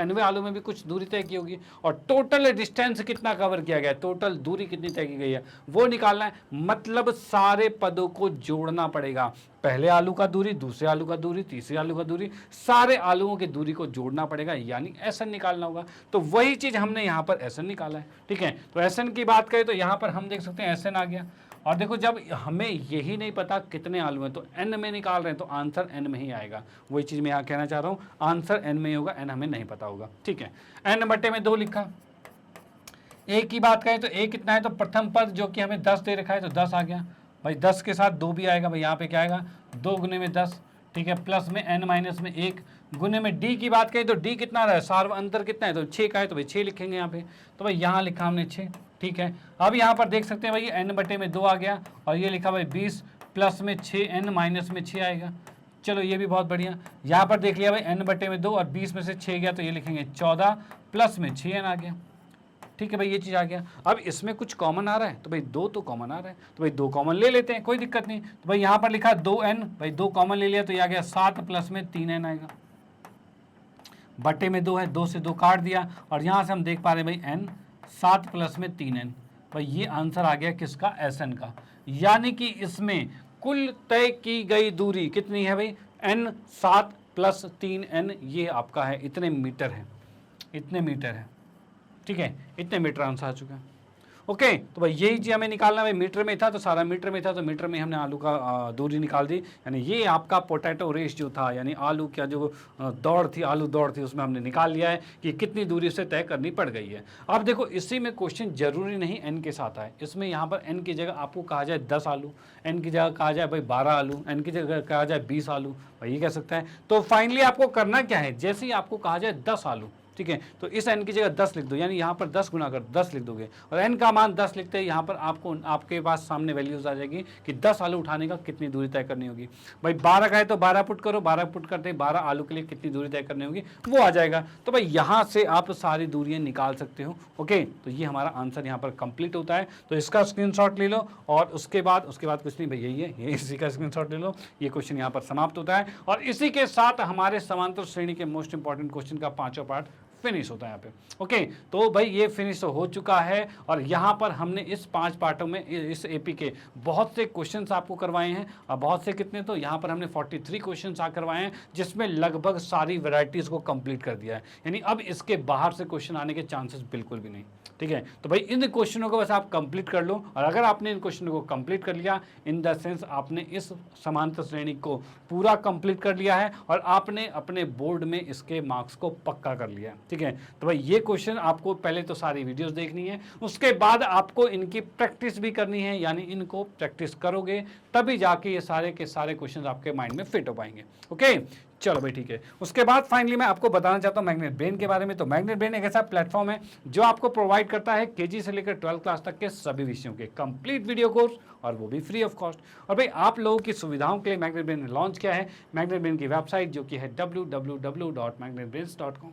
nवें आलू में भी कुछ दूरी तय की होगी, और टोटल डिस्टेंस कितना कवर किया गया, टोटल दूरी कितनी तय की गई है वो निकालना है, मतलब सारे पदों को जोड़ना पड़ेगा, पहले आलू का दूरी, दूसरे आलू का दूरी, तीसरे आलू का दूरी, सारे आलूओं की दूरी को जोड़ना पड़ेगा, यानी Sn निकालना होगा। तो वही चीज हमने यहाँ पर Sn निकाला है, ठीक है। तो Sn की बात करें तो यहाँ पर हम देख सकते हैं Sn आ गया, और देखो जब हमें यही नहीं पता कितने आलू हैं तो n में निकाल रहे हैं तो आंसर n में ही आएगा, वही चीज मैं यहाँ कहना चाह रहा हूँ, आंसर n में ही होगा, n हमें नहीं पता होगा, ठीक है। n/2 लिखा। a की बात करें तो a कितना है, तो प्रथम पद जो कि हमें 10 दे रखा है तो 10 आ गया, भाई 10 के साथ 2 भी आएगा, भाई यहाँ पे क्या आएगा 2 गुने में 10, ठीक है, प्लस में n माइनस में 1 गुने में d की बात करें तो d कितना रहा है, सार्व अंतर कितना है, तो 6 का है, तो भाई 6 लिखेंगे यहाँ पे, तो भाई यहाँ लिखा हमने 6, ठीक है। अब यहाँ पर देख सकते हैं भाई n/2 आ गया, और ये लिखा भाई 20 प्लस में 6 n माइनस में 6 आएगा, चलो ये भी बहुत बढ़िया। यहाँ पर देख लिया भाई n/2 और 20 में से 6 गया तो ये लिखेंगे 14 प्लस में 6n आ गया, ठीक है भाई ये चीज आ गया। अब इसमें कुछ कॉमन आ रहा है तो भाई 2 तो कॉमन आ रहा है, तो भाई 2 कॉमन ले लेते हैं, कोई दिक्कत नहीं। तो भाई यहाँ पर लिखा 2n, भाई 2 कॉमन ले लिया तो ये आ गया 7 प्लस में 3n आएगा, बटे में 2 है, 2 से 2 काट दिया, और यहाँ से हम देख पा रहे हैं भाई n 7 प्लस में 3n, भाई ये आंसर आ गया किसका, Sn का। यानी कि इसमें कुल तय की गई दूरी कितनी है भाई n 7 प्लस 3n ये आपका है, इतने मीटर है, इतने मीटर है, ठीक है, इतने मीटर आंसर आ चुका है। ओके, तो भाई यही चीज़ हमें निकालना है। मीटर में था तो सारा मीटर में था, तो मीटर में हमने आलू का दूरी निकाल दी, यानी ये आपका पोटैटो रेस जो था, यानी आलू का जो दौड़ थी, आलू दौड़ थी, उसमें हमने निकाल लिया है कि कितनी दूरी से तय करनी पड़ गई है। अब देखो इसी में क्वेश्चन जरूरी नहीं एन के साथ आए, इसमें यहाँ पर एन की जगह आपको कहा जाए 10 आलू, एन की जगह कहा जाए भाई 12 आलू, एन की जगह कहा जाए 20 आलू, भाई ये कह सकता है। तो फाइनली आपको करना क्या है, जैसे ही आपको कहा जाए 10 आलू, ठीक है, तो इस n की जगह 10 लिख दो, यानी यहाँ पर 10 गुना कर 10 लिख दोगे और n का मान 10 लिखते हैं, यहाँ पर आपको आपके पास सामने वैल्यूज आ जाएगी कि 10 आलू उठाने का कितनी दूरी तय करनी होगी। भाई 12 का है तो 12 पुट करो, 12 पुट करते हैं 12 आलू के लिए कितनी दूरी तय करनी होगी वो आ जाएगा। तो भाई यहाँ से आप सारी दूरियाँ निकाल सकते हो। ओके, तो ये हमारा आंसर यहाँ पर कंप्लीट होता है। तो इसका स्क्रीनशॉट ले लो और उसके बाद कुछ नहीं भाई, यही है, ये इसी का स्क्रीनशॉट ले लो। ये क्वेश्चन यहाँ पर समाप्त होता है और इसी के साथ हमारे समांतर श्रेणी के मोस्ट इंपॉर्टेंट क्वेश्चन का 5वां पार्ट फिनिश होता है यहाँ पे। ओके, तो भाई ये फिनिश हो चुका है और यहाँ पर हमने इस 5 पार्टों में इस एपी के बहुत से क्वेश्चंस आपको करवाए हैं और बहुत से कितने, तो यहाँ पर हमने 43 क्वेश्चंस करवाए हैं, जिसमें लगभग सारी वैरायटीज़ को कंप्लीट कर दिया है, यानी अब इसके बाहर से क्वेश्चन आने के चांसेस बिल्कुल भी नहीं। ठीक है, तो भाई इन क्वेश्चनों को बस आप कंप्लीट कर लो और अगर आपने इन क्वेश्चनों को कंप्लीट कर लिया, इन द सेंस आपने इस समांतर श्रेणी को पूरा कंप्लीट कर लिया है और आपने अपने बोर्ड में इसके मार्क्स को पक्का कर लिया है। ठीक है, तो भाई ये क्वेश्चन आपको पहले तो सारी वीडियोस देखनी है, उसके बाद आपको इनकी प्रैक्टिस भी करनी है, यानी इनको प्रैक्टिस करोगे तभी जाके ये सारे के सारे क्वेश्चन आपके माइंड में फिट हो पाएंगे। ओके, चलो भाई ठीक है। उसके बाद फाइनली मैं आपको बताना चाहता हूँ मैग्नेट ब्रेन के बारे में। तो मैग्नेट ब्रेन एक ऐसा प्लेटफॉर्म है जो आपको प्रोवाइड करता है केजी से लेकर 12th क्लास तक के सभी विषयों के कंप्लीट वीडियो कोर्स, और वो भी फ्री ऑफ कॉस्ट। और भाई आप लोगों की सुविधाओं के लिए मैग्नेट ब्रेन ने लॉन्च किया है मैग्नेट ब्रेन की वेबसाइट, जो कि है www.magnetbrains.com।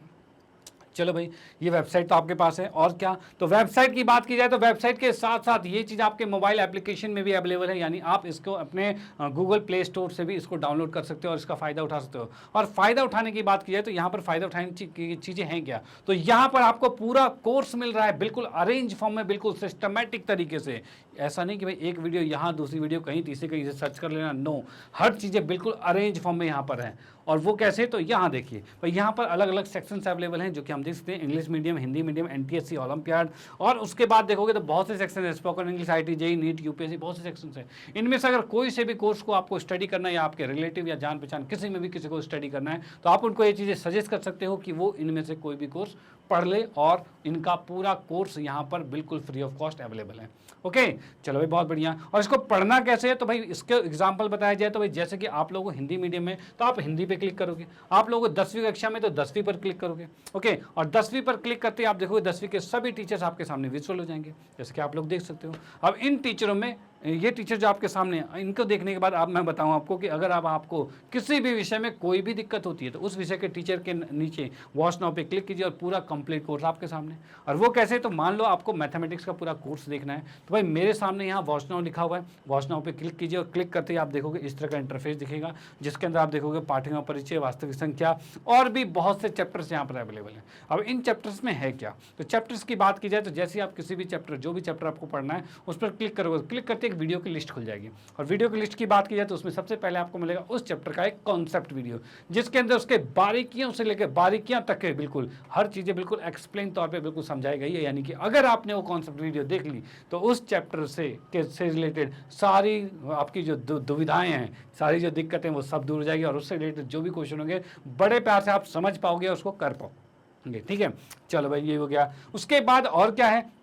चलो भाई, ये वेबसाइट तो आपके पास है और क्या। तो वेबसाइट की बात की जाए तो वेबसाइट के साथ साथ ये चीज़ आपके मोबाइल एप्लीकेशन में भी अवेलेबल है, यानी आप इसको अपने गूगल प्ले स्टोर से भी इसको डाउनलोड कर सकते हो और इसका फ़ायदा उठा सकते हो। और फ़ायदा उठाने की बात की जाए तो यहाँ पर फ़ायदा उठाने की चीज़ें हैं क्या, तो यहाँ पर आपको पूरा कोर्स मिल रहा है बिल्कुल अरेंज फॉर्म में, बिल्कुल सिस्टमेटिक तरीके से। ऐसा नहीं कि भाई एक वीडियो यहाँ, दूसरी वीडियो कहीं, तीसरी कहीं से सर्च कर लेना, नो, हर चीज़ें बिल्कुल अरेंज फॉर्म में यहाँ पर हैं। और वो कैसे, तो यहाँ देखिए भाई, यहाँ पर अलग अलग सेक्शंस अवेलेबल हैं जो कि हम देख सकते हैं, English medium, Hindi medium, NTSC, olympiad, और उसके बाद देखोगे तो बहुत से सेक्शन है, spoken English, IT, JEE, NEET, UPSC, बहुत से सेक्शंस हैं। इनमें से अगर कोई से भी कोर्स को आपको स्टडी करना है या आपके रिलेटिव या जान पहचान किसी में भी किसी को स्टडी करना है, तो आप उनको ये चीज़ें सजेस्ट कर सकते हो कि वो इनमें से कोई भी कोर्स पढ़ ले, और इनका पूरा कोर्स यहाँ पर बिल्कुल फ्री ऑफ कॉस्ट अवेलेबल है। ओके, चलो भाई बहुत बढ़िया। और इसको पढ़ना कैसे है, तो भाई इसके एग्जांपल बताया जाए तो भाई जैसे कि आप लोगों को हिंदी मीडियम में तो आप हिंदी पे क्लिक करोगे, आप लोगों को 10वीं कक्षा में तो 10वीं पर क्लिक करोगे। ओके, और 10वीं पर क्लिक करते आप देखोगे 10वीं के सभी टीचर्स आपके सामने विजुअल हो जाएंगे, जैसे कि आप लोग देख सकते हो। अब इन टीचरों में ये टीचर जो आपके सामने हैं, इनको देखने के बाद अब मैं बताऊं आपको कि अगर आपको किसी भी विषय में कोई भी दिक्कत होती है तो उस विषय के टीचर के नीचे वॉच नाउ पे क्लिक कीजिए और पूरा कंप्लीट कोर्स आपके सामने। और वो कैसे, तो मान लो आपको मैथमेटिक्स का पूरा कोर्स देखना है, तो भाई मेरे सामने यहाँ वॉच नाउ लिखा हुआ है, वॉच नाउ पे क्लिक कीजिए और क्लिक करते ही आप देखोगे इस तरह का इंटरफेस दिखेगा, जिसके अंदर आप देखोगे पाठ्यक्रम परिचय, वास्तविक संख्या, और भी बहुत से चैप्टर्स यहाँ पर अवेलेबल हैं। अब इन चैप्टर्स में है क्या, तो चैप्टर्स की बात की जाए तो जैसे आप किसी भी चैप्टर, जो भी चैप्टर आपको पढ़ना है उस पर क्लिक करोगे, क्लिक करते एक वीडियो की लिस्ट खुल जाएगी। और वीडियो की लिस्ट की बात की जाए तो उसमें सबसे पहले आपको मिलेगा उस चैप्टर का एक कॉन्सेप्ट वीडियो, जिसके अंदर उसके बारीकियों से लेकर बारीकियां तक के बिल्कुल हर चीजें बिल्कुल एक्सप्लेन तौर पे बिल्कुल समझाई गई है। यानी कि अगर आपने वो कॉन्सेप्ट वीडियो देख ली तो उस चैप्टर से रिलेटेड सारी आपकी जो दुविधाएं हैं, सारी जो दिक्कतें, वो सब दूर हो जाएगी और उससे रिलेटेड जो भी क्वेश्चन होंगे बड़े प्यार से आप समझ पाओगे और उसको कर पाओगे। ठीक है, चलो भाई ये हो गया। उसके बाद और क्या है,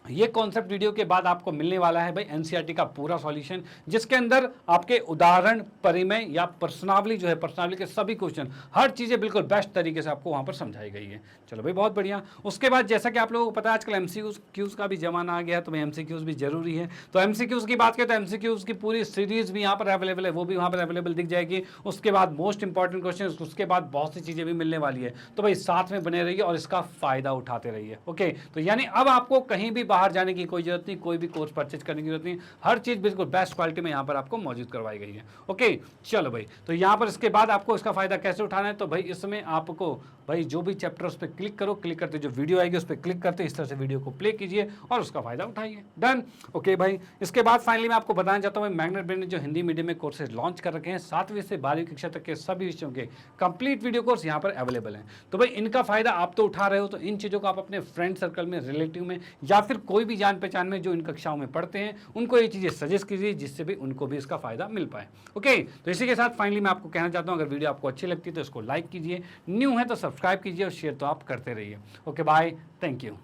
ये कॉन्सेप्ट वीडियो के बाद आपको मिलने वाला है भाई एनसीईआरटी का पूरा सॉल्यूशन, जिसके अंदर आपके उदाहरण, परिमेय या प्रश्नावली जो है, प्रश्नावली के सभी क्वेश्चन, हर चीज़ें बिल्कुल बेस्ट तरीके से आपको वहाँ पर समझाई गई है। चलो भाई बहुत बढ़िया। उसके बाद जैसा कि आप लोगों को पता है आजकल एमसीक्यूज़ का भी जमाना आ गया है, तो भाई एमसीक्यूज़ भी जरूरी है। तो एमसीक्यूज़ की बात करें तो एमसीक्यूज़ की पूरी सीरीज़ भी यहाँ पर अवेलेबल है, वो भी वहाँ पर अवेलेबल दिख जाएगी। उसके बाद मोस्ट इंपॉर्टेंट क्वेश्चन, उसके बाद बहुत सी चीज़ें भी मिलने वाली है। तो भाई साथ में बने रहिए और इसका फ़ायदा उठाते रहिए। ओके, तो यानी अब आपको कहीं भी बाहर जाने की कोई जरूरत नहीं, कोई भी कोर्स परचेज करने की जरूरत नहीं, हर चीज़ बिल्कुल बेस्ट क्वालिटी में यहाँ पर आपको मौजूद करवाई गई है। ओके, चलो भाई, तो यहाँ पर इसके बाद आपको इसका फायदा कैसे उठाना है, तो भाई इसमें आपको भाई जो भी चैप्टर उस पर क्लिक करो, क्लिक करते जो वीडियो आएगी उस पर क्लिक करते इस तरह से वीडियो को प्ले कीजिए और उसका फायदा उठाइए। डन। ओके भाई, इसके बाद फाइनली मैं आपको बताना चाहता हूँ मैग्नेट ब्रेन ने जो हिंदी मीडियम में कोर्सेज लॉन्च कर रखे हैं 7वीं से 12वीं कक्षा तक के सभी विषयों के कंप्लीट वीडियो कोर्स यहाँ पर अवेलेबल हैं। तो भाई इनका फायदा आप तो उठा रहे हो, तो इन चीज़ों को आप अपने फ्रेंड सर्कल में, रिलेटिव में या फिर कोई भी जान पहचान में जो इन कक्षाओं में पढ़ते हैं उनको ये चीज़ें सजेस्ट कीजिए, जिससे भी उनको भी इसका फायदा मिल पाए। ओके, तो इसी के साथ फाइनली मैं आपको कहना चाहता हूँ अगर वीडियो आपको अच्छी लगती है तो इसको लाइक कीजिए, न्यू है तो सब्सक्राइब कीजिए और शेयर तो आप करते रहिए। Okay bye, thank you.